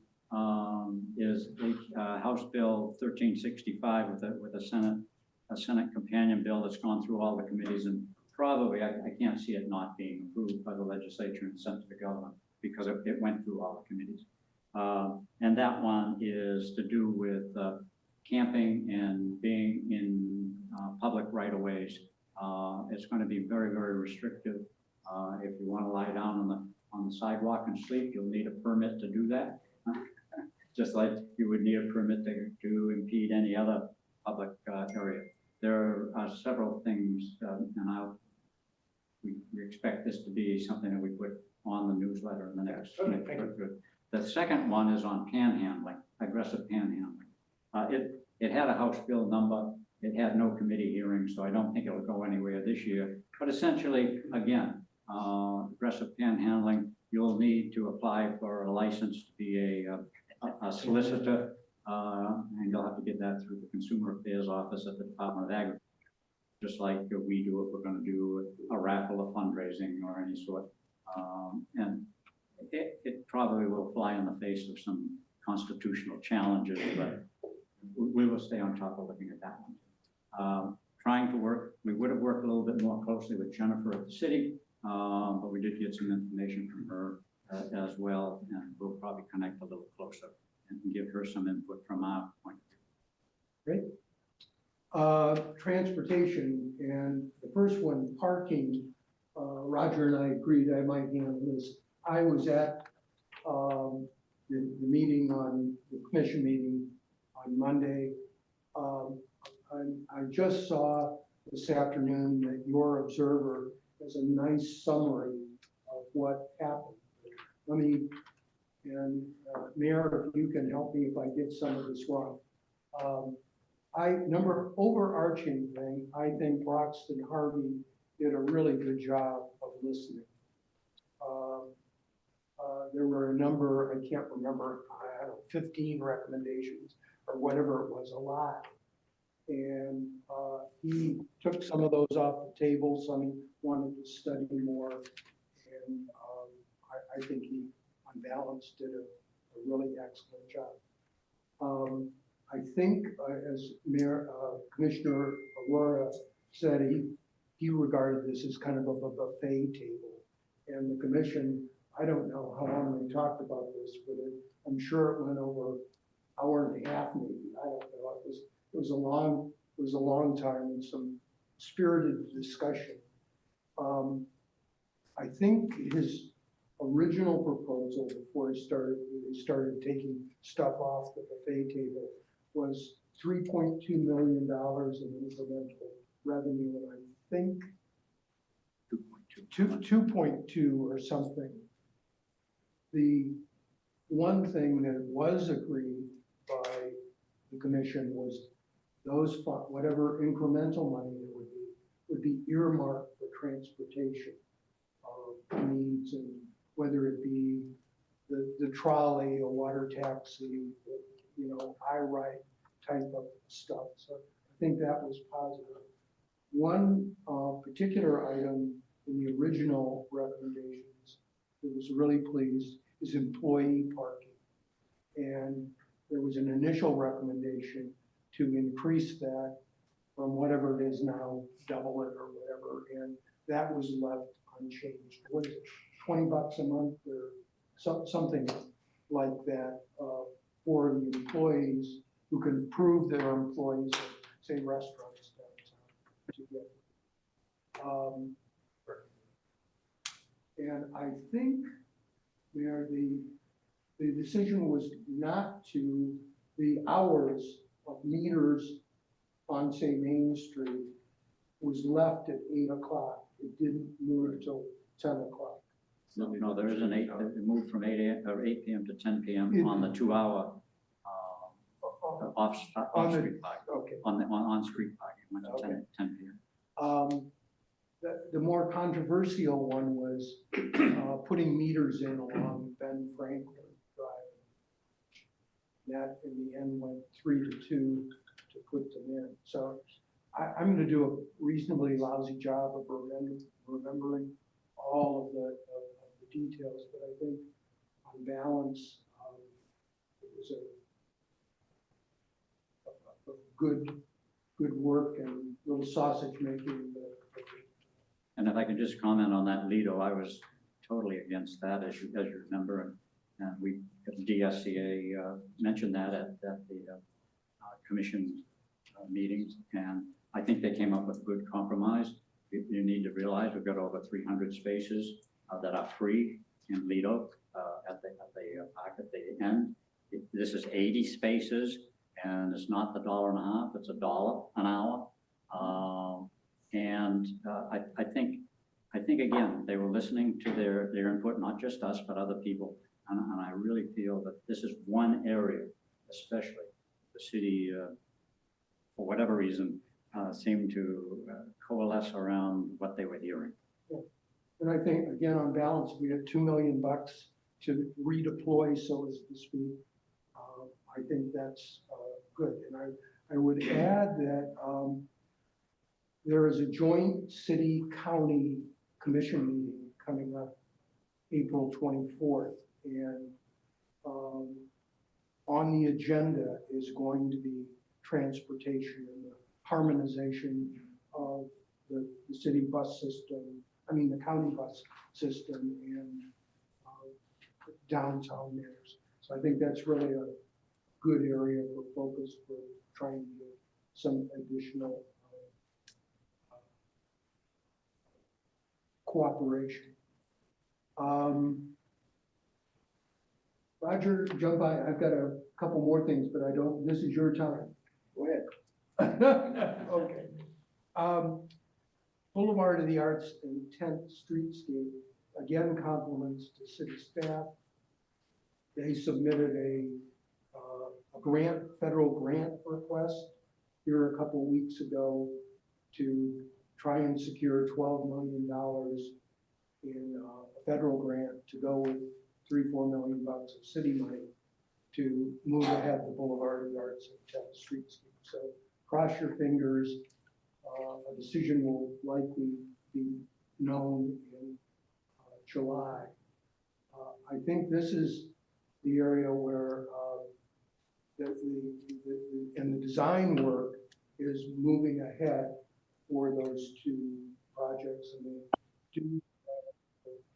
is House Bill 1365 with a Senate companion bill that's gone through all the committees, and probably I can't see it not being approved by the legislature and sent to the government because it went through all the committees. And that one is to do with camping and being in public right-of-ways. It's going to be very, very restrictive. If you want to lie down on the sidewalk and sleep, you'll need a permit to do that. Just like you would need a permit to impede any other public area. There are several things, and we expect this to be something that we put on the newsletter in the next. The second one is on panhandling, aggressive panhandling. It had a House bill number. It had no committee hearing, so I don't think it'll go anywhere this year. But essentially, again, aggressive panhandling, you'll need to apply for a license to be a solicitor, and you'll have to get that through the Consumer Affairs Office at the Department of Agriculture, just like we do if we're going to do a raffle of fundraising or any sort. And it probably will fly in the face of some constitutional challenges, but we will stay on top of looking at that one. We would have worked a little bit more closely with Jennifer at the city, but we did get some information from her as well, and we'll probably connect a little closer and give her some input from our point of view. Great. Transportation, and the first one, parking. Roger and I agreed I might handle this. I was at the meeting the commission meeting on Monday. I just saw this afternoon that your observer has a nice summary of what happened. Mayor, if you can help me if I get some of this wrong. Overarching thing, I think Broxton Harvey did a really good job of listening. there were a number, I can't remember, I don't know, 15 recommendations or whatever it was, a lot. And he took some of those off the table, some he wanted to study more. And I think he, on balance, did a really excellent job. I think, as Commissioner Aurora said, he regarded this as kind of a buffet table. And the commission, I don't know how long they talked about this, but I'm sure it went over an hour and a half, maybe. I don't know. It was a long time and some spirited discussion. I think his original proposal before he started taking stuff off the buffet table was $3.2 million in incremental revenue, and I think 2.2 or something. The one thing that was agreed by the commission was those whatever incremental money there would be earmarked for transportation needs, and whether it be the trolley, a water taxi, you know, I-ride type of stuff. So I think that was positive. One particular item in the original recommendations that was really pleased is employee parking. And there was an initial recommendation to increase that from whatever it is now, double it or whatever, and that was left unchanged. Was it $20 a month or something like that for the employees who can prove they're employees of, say, restaurants downtown to get. And I think, Mayor, the decision was not to the hours of meters on, say, Main Street was left at 8 o'clock. It didn't move until 10 o'clock. No, there is an it moved from 8 a.m. or 8 p.m. to 10 p.m. on the 2-hour off-street parking. Okay. On-street parking, went to 10 p.m. The more controversial one was putting meters in along Ben Franklin Drive. That in the end went 3 to 2 to put them in. So I'm going to do a reasonably lousy job of remembering all of the details, but I think on balance, it was a good work and little sausage making. And if I can just comment on that, Lido, I was totally against that, as you remember, and we, DSCA mentioned that at the commission meetings, and I think they came up with a good compromise. You need to realize we've got over 300 spaces that are free in Lido at the park at the end. This is 80 spaces, and it's not the $1.50, it's $1 an hour. I think again, they were listening to their input, not just us, but other people. And I really feel that this is one area, especially the city, for whatever reason, seemed to coalesce around what they were hearing. Yeah. And I think, again, on balance, we had $2 million to redeploy, so as to speak. I think that's good. And I would add that there is a joint city-county commission meeting coming up April 24th. And on the agenda is going to be transportation and the harmonization of the city bus system, the county bus system and downtown matters. So I think that's really a good area for focus for trying to get some additional cooperation. Roger, jump by. I've got a couple more things, but this is your time. Go ahead. Okay. Boulevard of the Arts and 10th Streetscape, again, compliments to city staff. They submitted a federal grant request here a couple weeks ago to try and secure $12 million in a federal grant to go with $3-4 million of city money to move ahead the Boulevard of the Arts and 10th Street scheme. So cross your fingers. A decision will likely be known in July. I think this is the area where and the design work is moving ahead for those two projects, and they do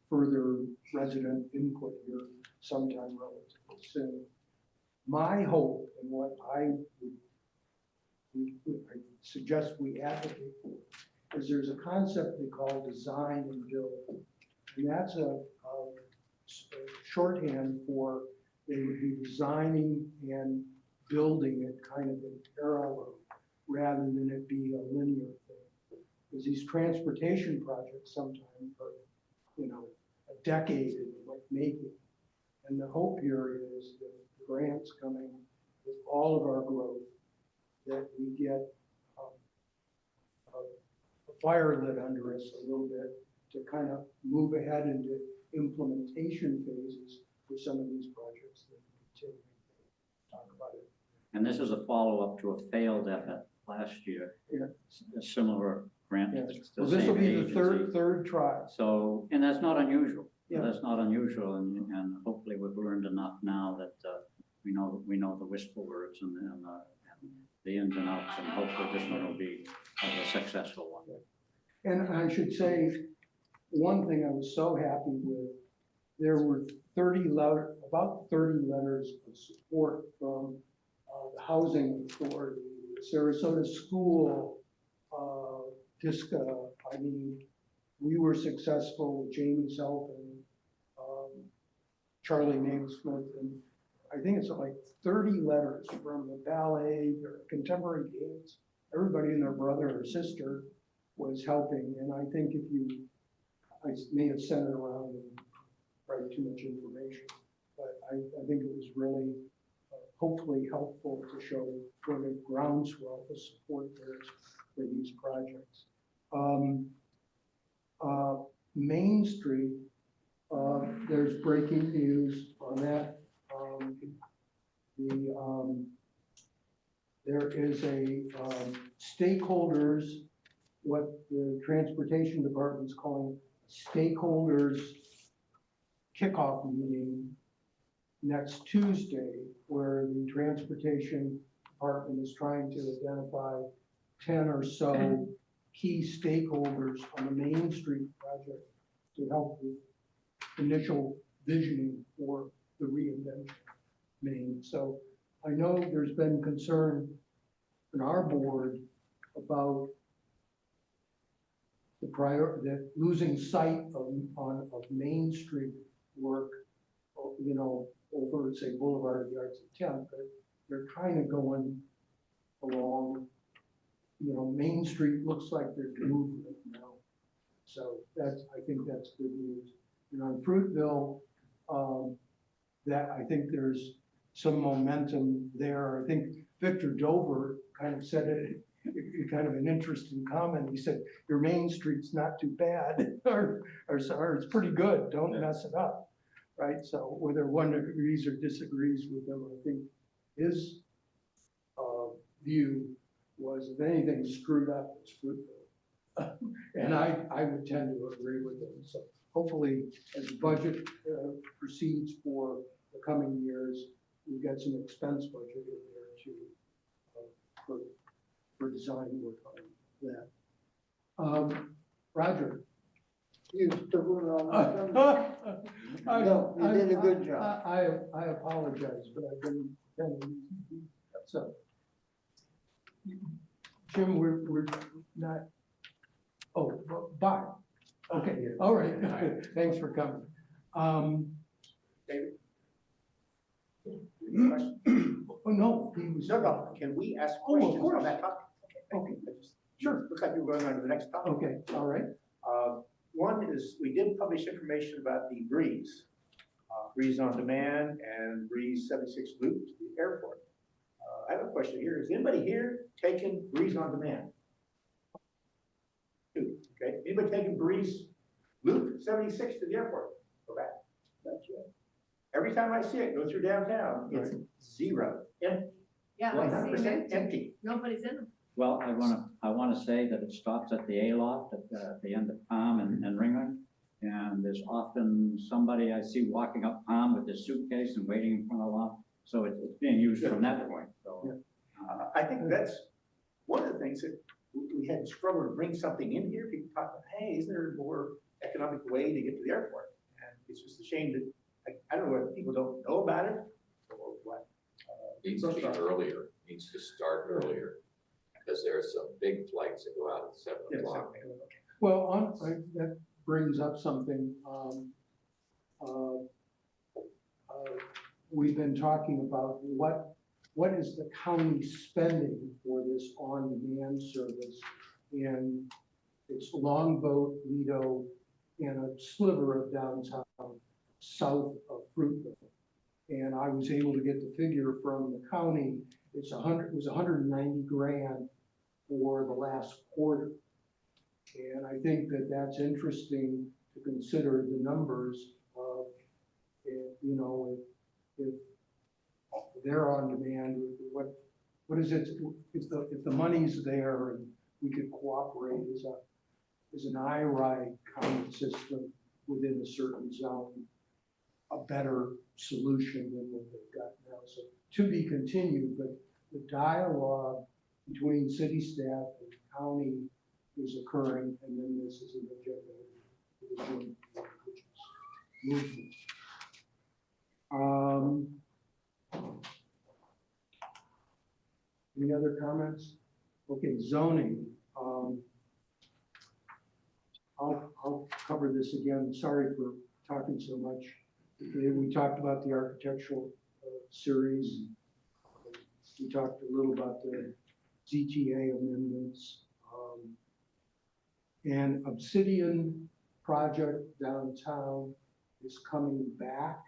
further resident input here sometime relatively soon. My hope and what I suggest we advocate for is there's a concept they call design and build. And that's a shorthand for they would be designing and building it kind of in parallel rather than it be a linear thing. Because these transportation projects sometimes are, a decade in the making. And the hope here is that the grants coming with all of our growth, that we get a fire lit under us a little bit to kind of move ahead into implementation phases for some of these projects that we continue to talk about it. And this is a follow-up to a failed effort last year. Yeah. A similar grant. Yes. to the Well, this will same be the agency. third try. So, and that's not unusual. Yeah. That's not unusual, and hopefully we've learned enough now that we know the wistful words and the ins and outs, and hopefully this one will be a successful one. And I should say, one thing I was so happy with, there were about 30 letters of support from the Housing Authority, the Sarasota School, DSCA. I mean, we were successful with Jamie's help and Charlie Naismith, and I think it's like 30 letters from the ballet or contemporary dance. Everybody and their brother or sister was helping, and I think I may have sent it around and write too much information, but I think it was really hopefully helpful to show what a groundswell of support there is for these projects. Main Street, there's breaking news on that. There is a stakeholders, what the transportation department is calling stakeholders kickoff meeting next Tuesday, where the transportation department is trying to identify 10 or so key stakeholders on the Main Street project to help with initial visioning for the reinvention Main. So I know there's been concern in our board about that losing sight of Main Street work, over, say, Boulevard of the Arts and 10th, but they're kind of going along. Main Street looks like there's movement now. So I think that's good news. And on Fruitville, that I think there's some momentum there. I think Victor Dover kind of said it kind of an interesting comment. He said, your Main Street's not too bad, or it's pretty good, don't mess it up, right? So whether one agrees or disagrees with him, I think his view was, if anything screwed up, it's Fruitville. And I would tend to agree with him. So hopefully, as the budget proceeds for the coming years, we've got some expense budget in there to for design work on that. Roger. You took it on. No, you did a good job. I apologize, but I've been kind of so. Jim, we're not. Oh, bye. Okay. All right. Thanks for coming. David? Oh no, he was. No. Can we ask Oh, of questions course. on that topic? Okay. Sure. Looks like you were going on to the next topic. Okay. All right. One is, we did publish information about the Breeze, Breeze on Demand and Breeze 76 Loop to the airport. I have a question here. Is anybody here taking Breeze on Demand? Okay. Anybody taking Breeze Loop 76 to the airport? Go back. Not yet. every time I see it go through downtown, it's zero, empty, Yeah, I see 100% them. empty. Nobody's in them. Well, I wanna say that it stops at the A-loft at the end of Palm and Ringling. And there's often somebody I see walking up Palm with their suitcase and waiting in front of the loft. So it's being used from that point, so. I think that's one of the things that we had struggled to bring something in here. People talk about, hey, isn't there a more economic way to get to the airport? And it's just a shame that, I don't know whether people don't know about it or what. Needs to be earlier, needs to start earlier, because there are some big flights that go out at 7 Yes, o'clock. okay. Well, that brings up something. We've been talking about what is the county spending for this on-demand service? And it's Longboat, Lido, and a sliver of downtown south of Fruitville. And I was able to get the figure from the county. It was 190 grand for the last quarter. And I think that that's interesting to consider the numbers of, if they're on demand, what is it, if the money's there and we could cooperate as an IRIDE county system within a certain zone, a better solution than what they've got now. So to be continued, but the dialogue between city staff and county is occurring, and then this is an agenda, which is movement. Any other comments? Okay, zoning. I'll cover this again. Sorry for talking so much. We talked about the architectural series. We talked a little about the ZTA amendments. And Obsidian project downtown is coming back.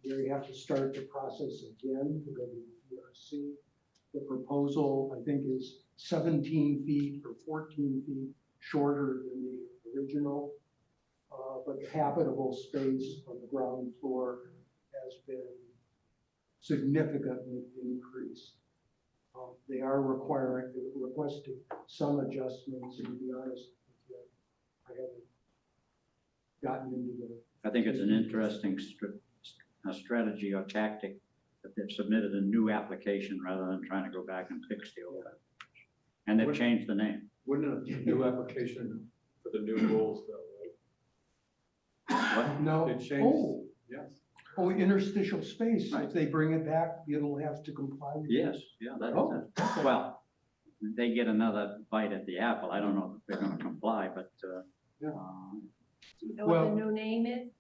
They have to start the process again to go to the DRC. The proposal, I think, is 17 feet or 14 feet shorter than the original. But the habitable space on the ground floor has been significantly increased. They are requesting some adjustments, and to be honest with you, I haven't gotten into the. I think it's an interesting strategy or tactic that they've submitted a new application rather than trying to go back and fix the old. And they've changed the name. Wouldn't a new application for the new rules though, right? What? No. They changed, Oh, yes. oh, interstitial space. Right. If they bring it back, it'll have to comply with. Yes, yeah, Oh. well, they get another bite at the apple. I don't know if they're gonna comply, but, Yeah. Do you know Well- what the new name is?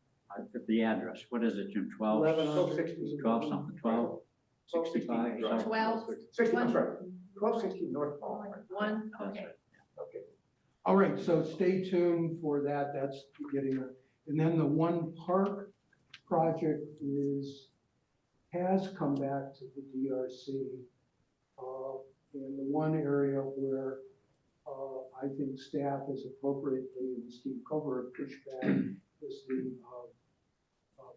the address, what is it, Jim? 12? 12 something, 12, 65? Right. 12, 60, I'm sorry, 1260 North Palm. one, That's okay. right. Okay. All right, so stay tuned for that. That's getting a, and then the One Park project has come back to the DRC. And the one area where I think staff is appropriately, and Steve Cover pushed back, is the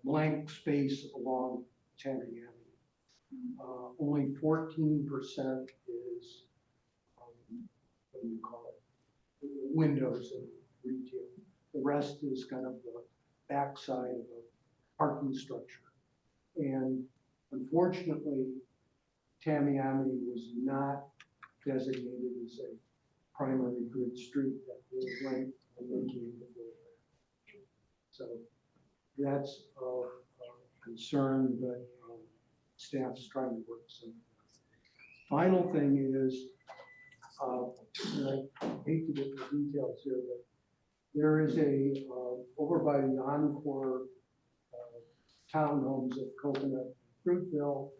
blank space along Tamiami. Only 14% is, what do you call it, windows and retail. The rest is kind of the backside of a parking structure. And unfortunately, Tamiami was not designated as a primary good street that was linked and linking the building. So that's a concern, but staff's trying to work something out. Final thing is, and I hate to get the details here, but there is over by the Encore townhomes at Coconut and Fruitville,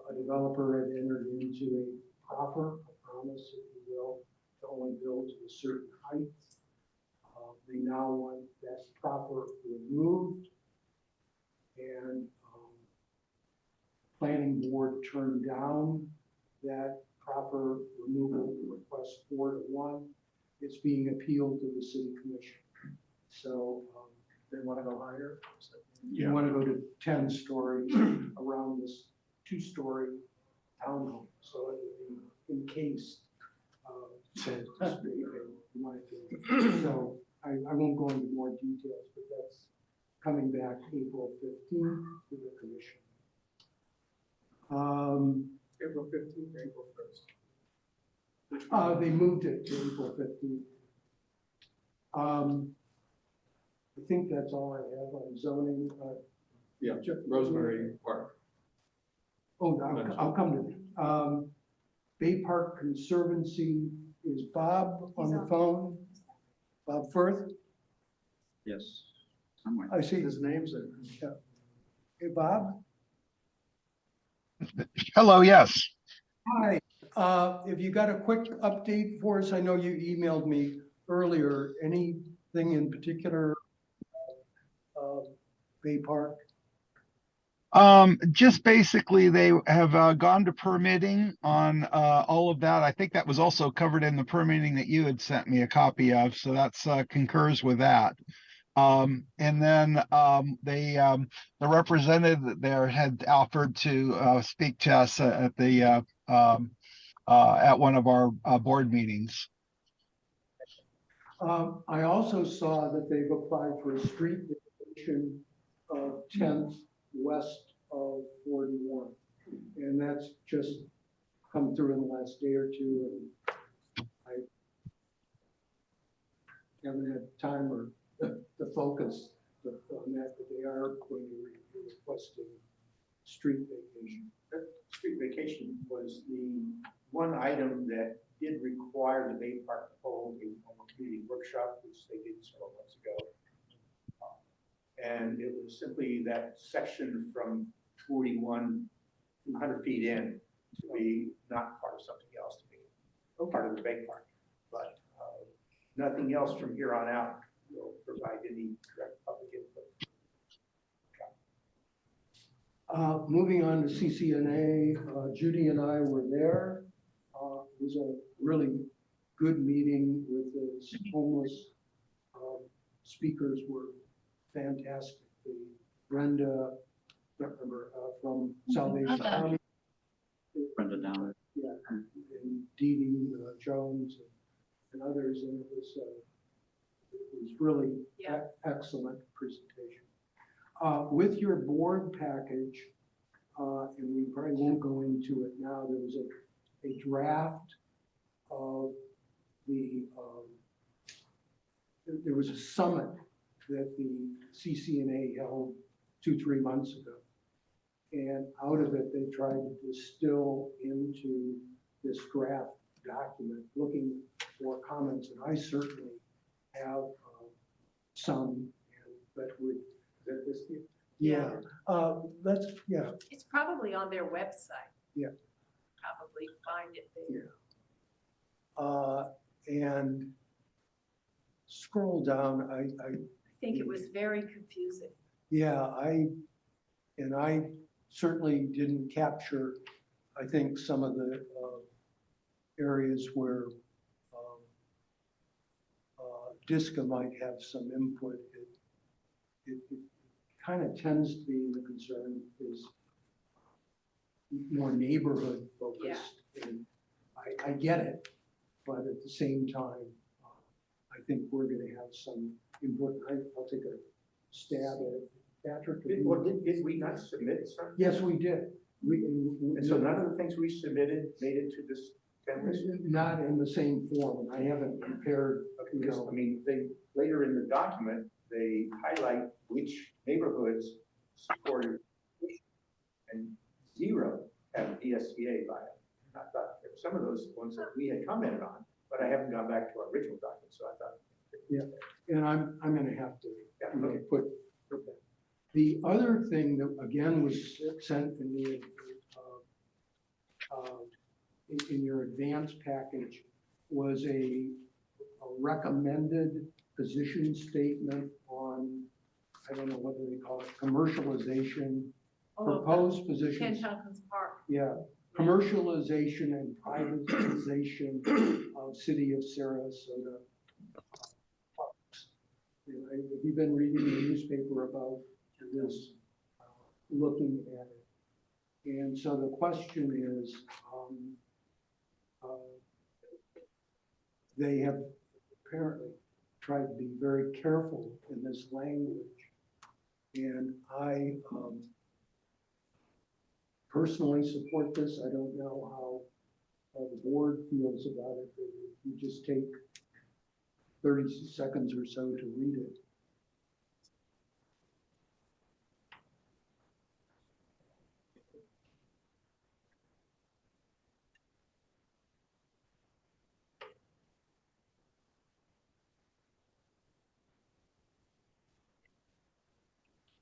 a developer had entered into a promise, if you will, to only build to a certain height. They now want that proffer removed, and planning board turned down that proper removal request 4-1. It's being appealed to the city commission. So They want to go higher? You want to go to 10 stories around this 2-story townhome, so it would be encased. So to speak, you wanted to- so I won't go into more details, but that's coming back April 15th to the commission. April 15th, April 1st. They moved it to April 15th. I think that's all I have on zoning. Yeah, Rosemary Park. Oh, I'll come to that. Bay Park Conservancy, is Bob on the phone? Bob Firth? Yes, somewhere. I see. His name's in. Hey, Bob? Hello, yes. Hi. If you got a quick update for us, I know you emailed me earlier. Anything in particular? Bay Park? Just basically they have gone to permitting on all of that. I think that was also covered in the permitting that you had sent me a copy of, so that's concurs with that. And then the representative there had offered to speak to us at the at one of our board meetings. I also saw that they've applied for a street vacation of 10th west of 41. And that's just come through in the last day or two. And I haven't had time or the focus on that, but they are going to be requesting street vacation. That street vacation was the one item that did require the Bay Park to hold a community workshop, which they did several months ago. And it was simply that section from 41, 100 feet in, to be not part of something else, to be part of the Bay Park. But nothing else from here on out will provide any direct public input. Moving on to CCNA, Judy and I were there. It was a really good meeting with the homeless. Speakers were fantastic. Brenda, remember, from Salvation Army. Brenda Down. Yeah, and Dee Dee Jones and others, and it was really excellent presentation. With your board package, and we probably won't go into it now, there was a draft of there was a summit that the CCNA held 2-3 months ago. And out of it, they tried to distill into this draft document, looking for comments, and I certainly have some, that would, It's probably on their website. Yeah. Probably find it there. And scroll down, I think it was very confusing. Yeah, I certainly didn't capture, I think, some of the areas where DSCA might have some input. It kind of tends to be, the concern is more neighborhood focused. And I get it, but at the same time, I think we're going to have some input. I'll take a stab at it. Patrick? Did we not submit something? Yes, we did. And so none of the things we submitted made it to this 10 list? Not in the same form. I haven't compared, Because, I mean, they, later in the document, they highlight which neighborhoods supported and 0 have DSCA by it. I thought there were some of those ones that we had commented on, but I haven't gone back to our original document, so I thought. Yeah, and I'm going to have to put that. The other thing that again was sent in your advance package was a recommended position statement on, I don't know whether they call it commercialization, proposed positions. Ken Tompkins Park. Yeah, commercialization and privatization of City of Sarasota parks. And have you been reading the newspaper about this, looking at it? And so the question is, they have apparently tried to be very careful in this language. And I personally support this. I don't know how the board feels about it. If you just take 30 seconds or so to read it.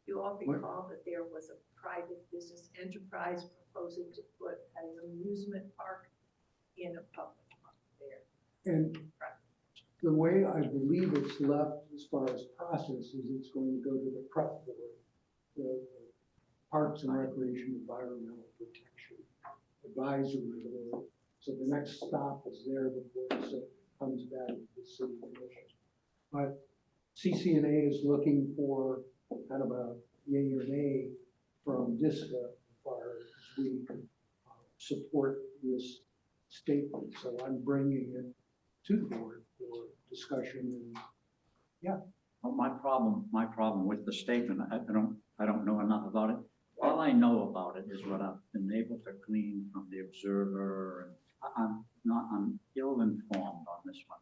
You all recall that there was a private business enterprise proposing to put an amusement park in a public park there. And the way I believe it's left as far as process is it's going to go to the PREP board, the Parks and Recreation Environmental Protection Advisory Board. So the next stop is there before it comes back to the city commission. But CCNA is looking for kind of a yay or nay from DSCA as far as we support this statement. So I'm bringing it to the board for discussion and yeah. Well, my problem with the statement, I don't know enough about it. All I know about it is what I've been able to glean from the Observer, and I'm ill-informed on this one.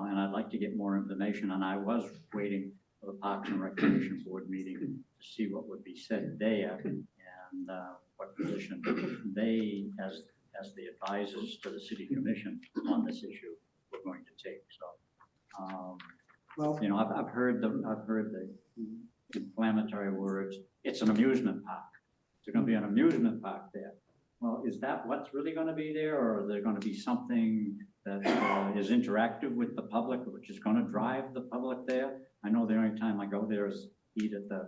And I'd like to get more information, and I was waiting for the Parks and Recreation Board meeting to see what would be said there and what position they, as the advisors to the City Commission on this issue, were going to take. So, Well, you know, I've heard the inflammatory words. It's an amusement park. There's going to be an amusement park there. Well, is that what's really going to be there, or are there going to be something that is interactive with the public, which is going to drive the public there? I know the only time I go there is eat at the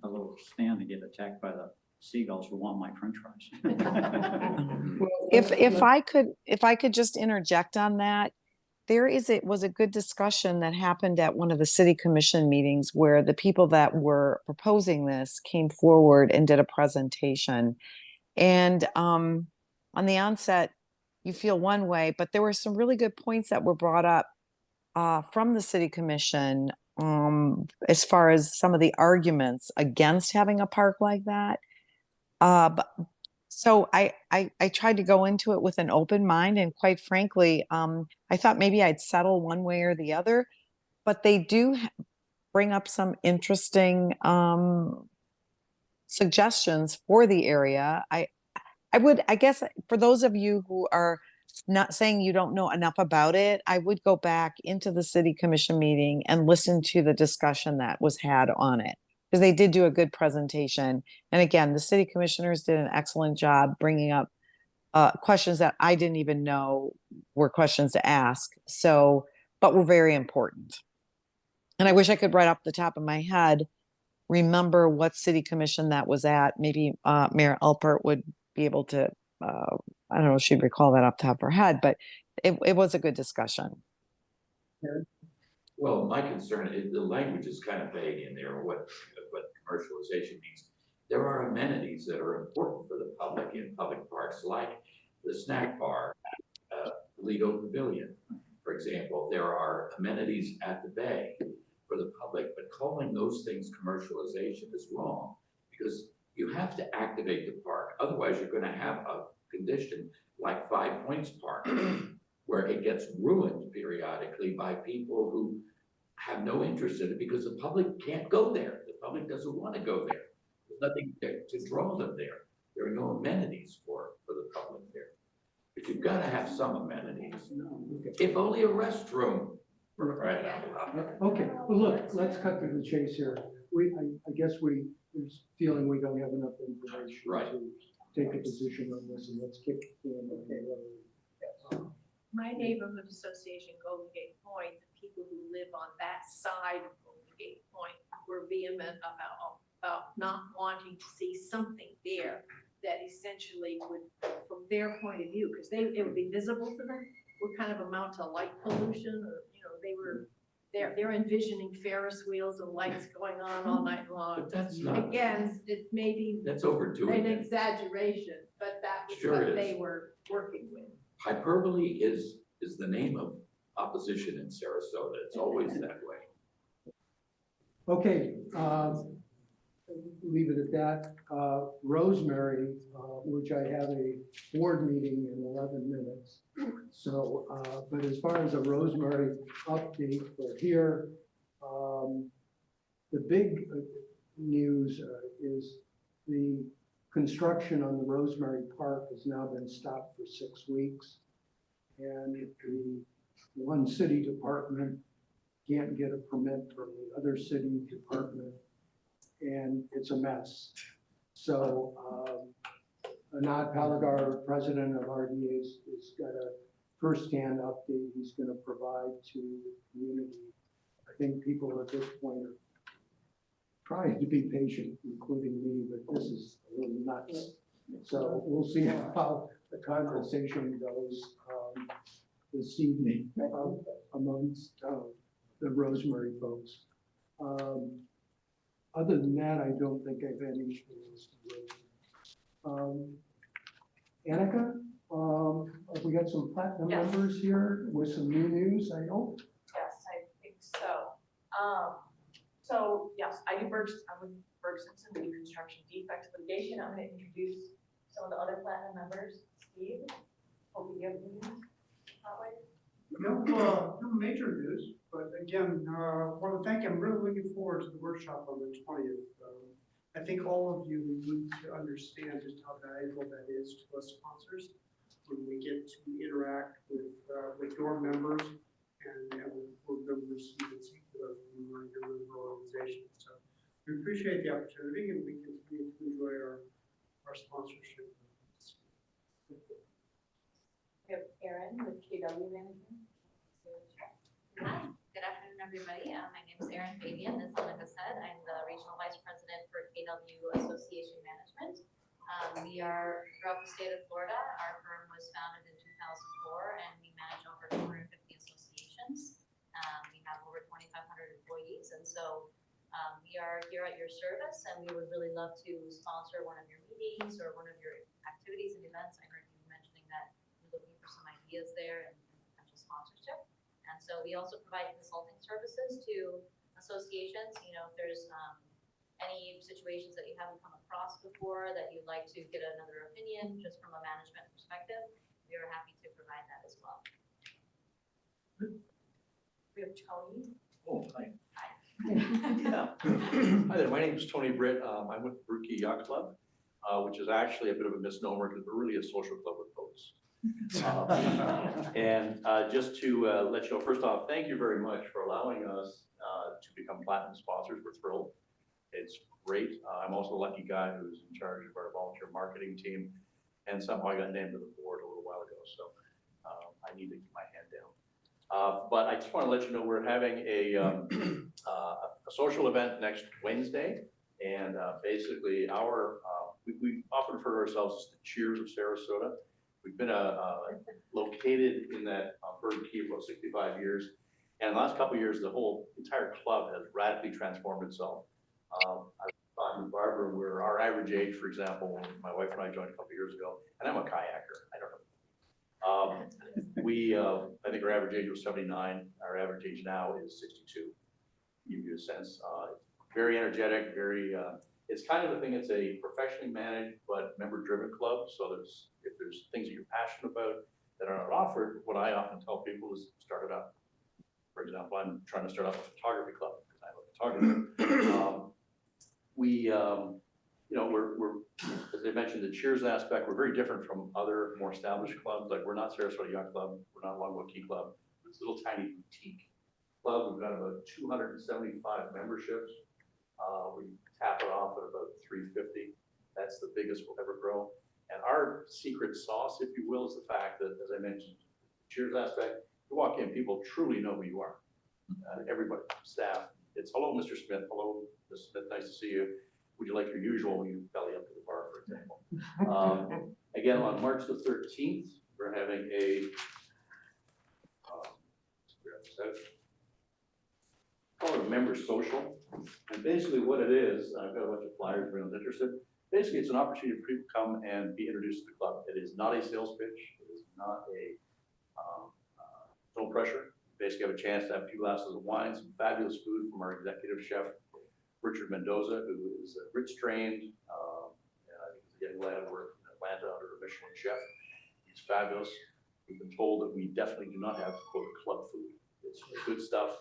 little stand and get attacked by the seagulls who want my French fries. If I could just interject on that, was a good discussion that happened at one of the city commission meetings where the people that were proposing this came forward and did a presentation. And on the onset, you feel one way, but there were some really good points that were brought up from the city commission as far as some of the arguments against having a park like that. So I tried to go into it with an open mind, and quite frankly, I thought maybe I'd settle one way or the other, but they do bring up some interesting suggestions for the area. I guess for those of you who are not saying you don't know enough about it, I would go back into the city commission meeting and listen to the discussion that was had on it, because they did do a good presentation. And again, the city commissioners did an excellent job bringing up questions that I didn't even know were questions to ask. So, but were very important. And I wish I could right off the top of my head remember what city commission that was at. Maybe Mayor Alpert would be able to, I don't know if she'd recall that off the top of her head, but it was a good discussion. Well, my concern is the language is kind of vague in there, what commercialization means. There are amenities that are important for the public in public parks, like the snack bar, Lido Pavilion, for example. There are amenities at the bay for the public, but calling those things commercialization is wrong, because you have to activate the park. Otherwise, you're going to have a condition like Five Points Park, where it gets ruined periodically by people who have no interest in it because the public can't go there. The public doesn't want to go there. There's nothing to draw them there. There are no amenities for the public there. But you've got to have some amenities. If only a restroom. Right. Okay, well, look, let's cut to the chase here. I guess we're feeling we don't have enough information to take a position on this, and let's kick the can down the road. My neighborhood association, Golden Gate Point, the people who live on that side of Golden Gate Point were vehement about not wanting to see something there that essentially would, from their point of view, because it would be visible to them, would kind of amount to light pollution, or, you know, they're envisioning Ferris wheels and lights going on all night long. But that's not, Again, it may be that's overdoing an it. exaggeration, but that was Sure what is. they were working with. Hyperbole is the name of opposition in Sarasota. It's always that way. Okay, leave it at that. Rosemary, which I have a board meeting in 11 minutes. So, but as far as a Rosemary update, we're here. The big news is the construction on the Rosemary Park has now been stopped for 6 weeks. And the one city department can't get a permit from the other city department, and it's a mess. So Anand Palagar, president of RDA, has got a firsthand update he's going to provide to the community. I think people at this point are trying to be patient, including me, but this is a little nuts. So we'll see how the conversation goes this evening amongst the Rosemary folks. Other than that, I don't think I've had any issues. Annika, we got some platinum Yes. members here with some new news, I hope. Yes, I think so. So yes, I'm with Berg Simpson, we do construction defects litigation. I'm going to introduce some of the other platinum members. Steve, hope you have news that way. No major news, but again, want to thank you. I'm really looking forward to the workshop on the 20th. I think all of you need to understand just how valuable that is to us sponsors when we get to interact with your members and with board members from your member organization. So we appreciate the opportunity and we continue to enjoy our sponsorship. We have Erin with KW Management. Hi, good afternoon, everybody. My name is Erin Fabian. As Annika said, I'm the Regional Vice President for KW Association Management. We are throughout the state of Florida. Our firm was founded in 2004 and we manage over 250 associations. We have over 2,500 employees, and so we are here at your service, and we would really love to sponsor one of your meetings or one of your activities and events. I heard you mentioning that you're looking for some ideas there and potential sponsorship. And so we also provide consulting services to associations. You know, if there's any situations that you haven't come across before that you'd like to get another opinion just from a management perspective, we are happy to provide that as well. We have Tony. Oh, hi. Hi. Yeah. Hi there, my name is Tony Britt. I'm with the Brookie Yacht Club, which is actually a bit of a misnomer because we're really a social club with boats. And just to let you know, first off, thank you very much for allowing us to become platinum sponsors. We're thrilled. It's great. I'm also the lucky guy who's in charge of our volunteer marketing team, and somehow I got named to the board a little while ago, so I need to keep my hand down. But I just want to let you know we're having a social event next Wednesday, and basically we often refer to ourselves as the Cheers of Sarasota. We've been located in that Bird Key for 65 years, and the last couple of years, the whole entire club has radically transformed itself. I was talking to Barbara, where our average age, for example, my wife and I joined a couple of years ago, and I'm a kayaker. I don't know. I think our average age was 79. Our average age now is 62. To give you a sense, very energetic, very. It's kind of a thing. It's a professionally managed but member-driven club. So if there's things that you're passionate about that are not offered, what I often tell people is start it up. For example, I'm trying to start up a photography club because I'm a photographer. We're as I mentioned, the Cheers aspect. We're very different from other more established clubs. Like we're not Sarasota Yacht Club. We're not Lough Key Club. It's a little tiny boutique club. We've got about 275 memberships. We tap it off at about 350. That's the biggest we'll ever grow. And our secret sauce, if you will, is the fact that, as I mentioned, the Cheers aspect, you walk in, people truly know who you are. Everybody, staff, it's hello, Mr. Smith, hello, Ms. Smith, nice to see you. Would you like your usual when you belly up to the bar, for example? Again, on March the 13th, we're having a, member social. And basically what it is, I've got a bunch of flyers for anyone's interested. Basically, it's an opportunity for people to come and be introduced to the club. It is not a sales pitch. It is not a, no pressure. Basically have a chance to have 2 glasses of wine, some fabulous food from our executive chef, Richard Mendoza, who is Ritz trained, and I think he's getting a lot of work in Atlanta under a Michelin chef. He's fabulous. We've been told that we definitely do not have, quote, club food. It's good stuff.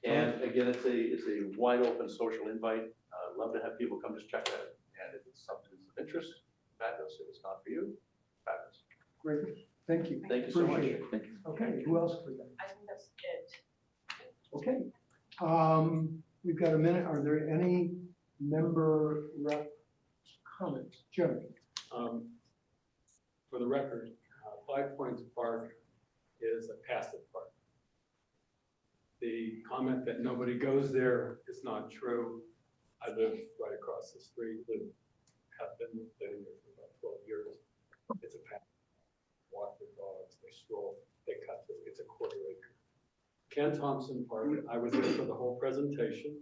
And again, it's a wide open social invite. I'd love to have people come just check it out. And if it's something that's of interest, fabulous. If it's not for you, fabulous. Great, thank you. Thank you so much. Appreciate it. Thank you. Okay, who else for that? I think that's it. Okay, we've got a minute. Are there any member rep comments? Jim? For the record, 5 Points Park is a passive park. The comment that nobody goes there is not true. I live right across the street, have been living there for about 12 years. It's a path. Walk their dogs, they stroll, they cut through. It's a 1/4 acre. Ken Thompson Park, I was there for the whole presentation,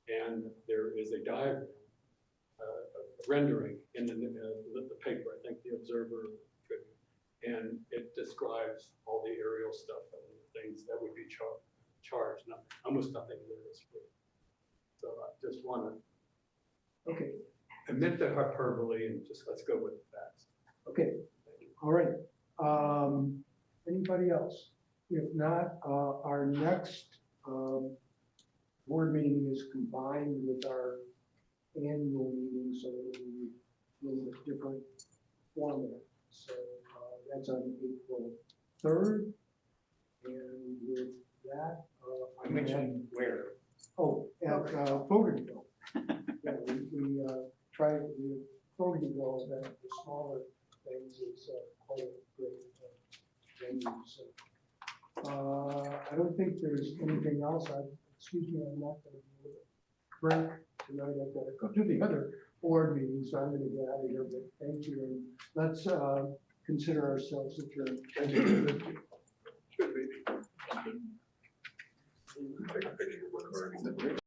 and there is a diagram, a rendering in the paper, I think the Observer Tribune, and it describes all the aerial stuff and the things that would be charged. Now, almost nothing there is free. So I just want to admit the hyperbole and just let's go with the facts. Okay, all right. Anybody else? If not, our next board meeting is combined with our annual meeting, so it'll be a little bit different format. So that's on April 3rd. And with that, I mentioned where. Oh, at Bougainville. Yeah, we tried the Bougainville event, the smaller things is quite a great venue. So I don't think there's anything else. Excuse me, I'm not going to be able to break tonight. I've got to go to the other board meeting, so I'm going to get out of here. But thank you, and let's consider ourselves adjourned. Thank you. Should be. Take a picture of what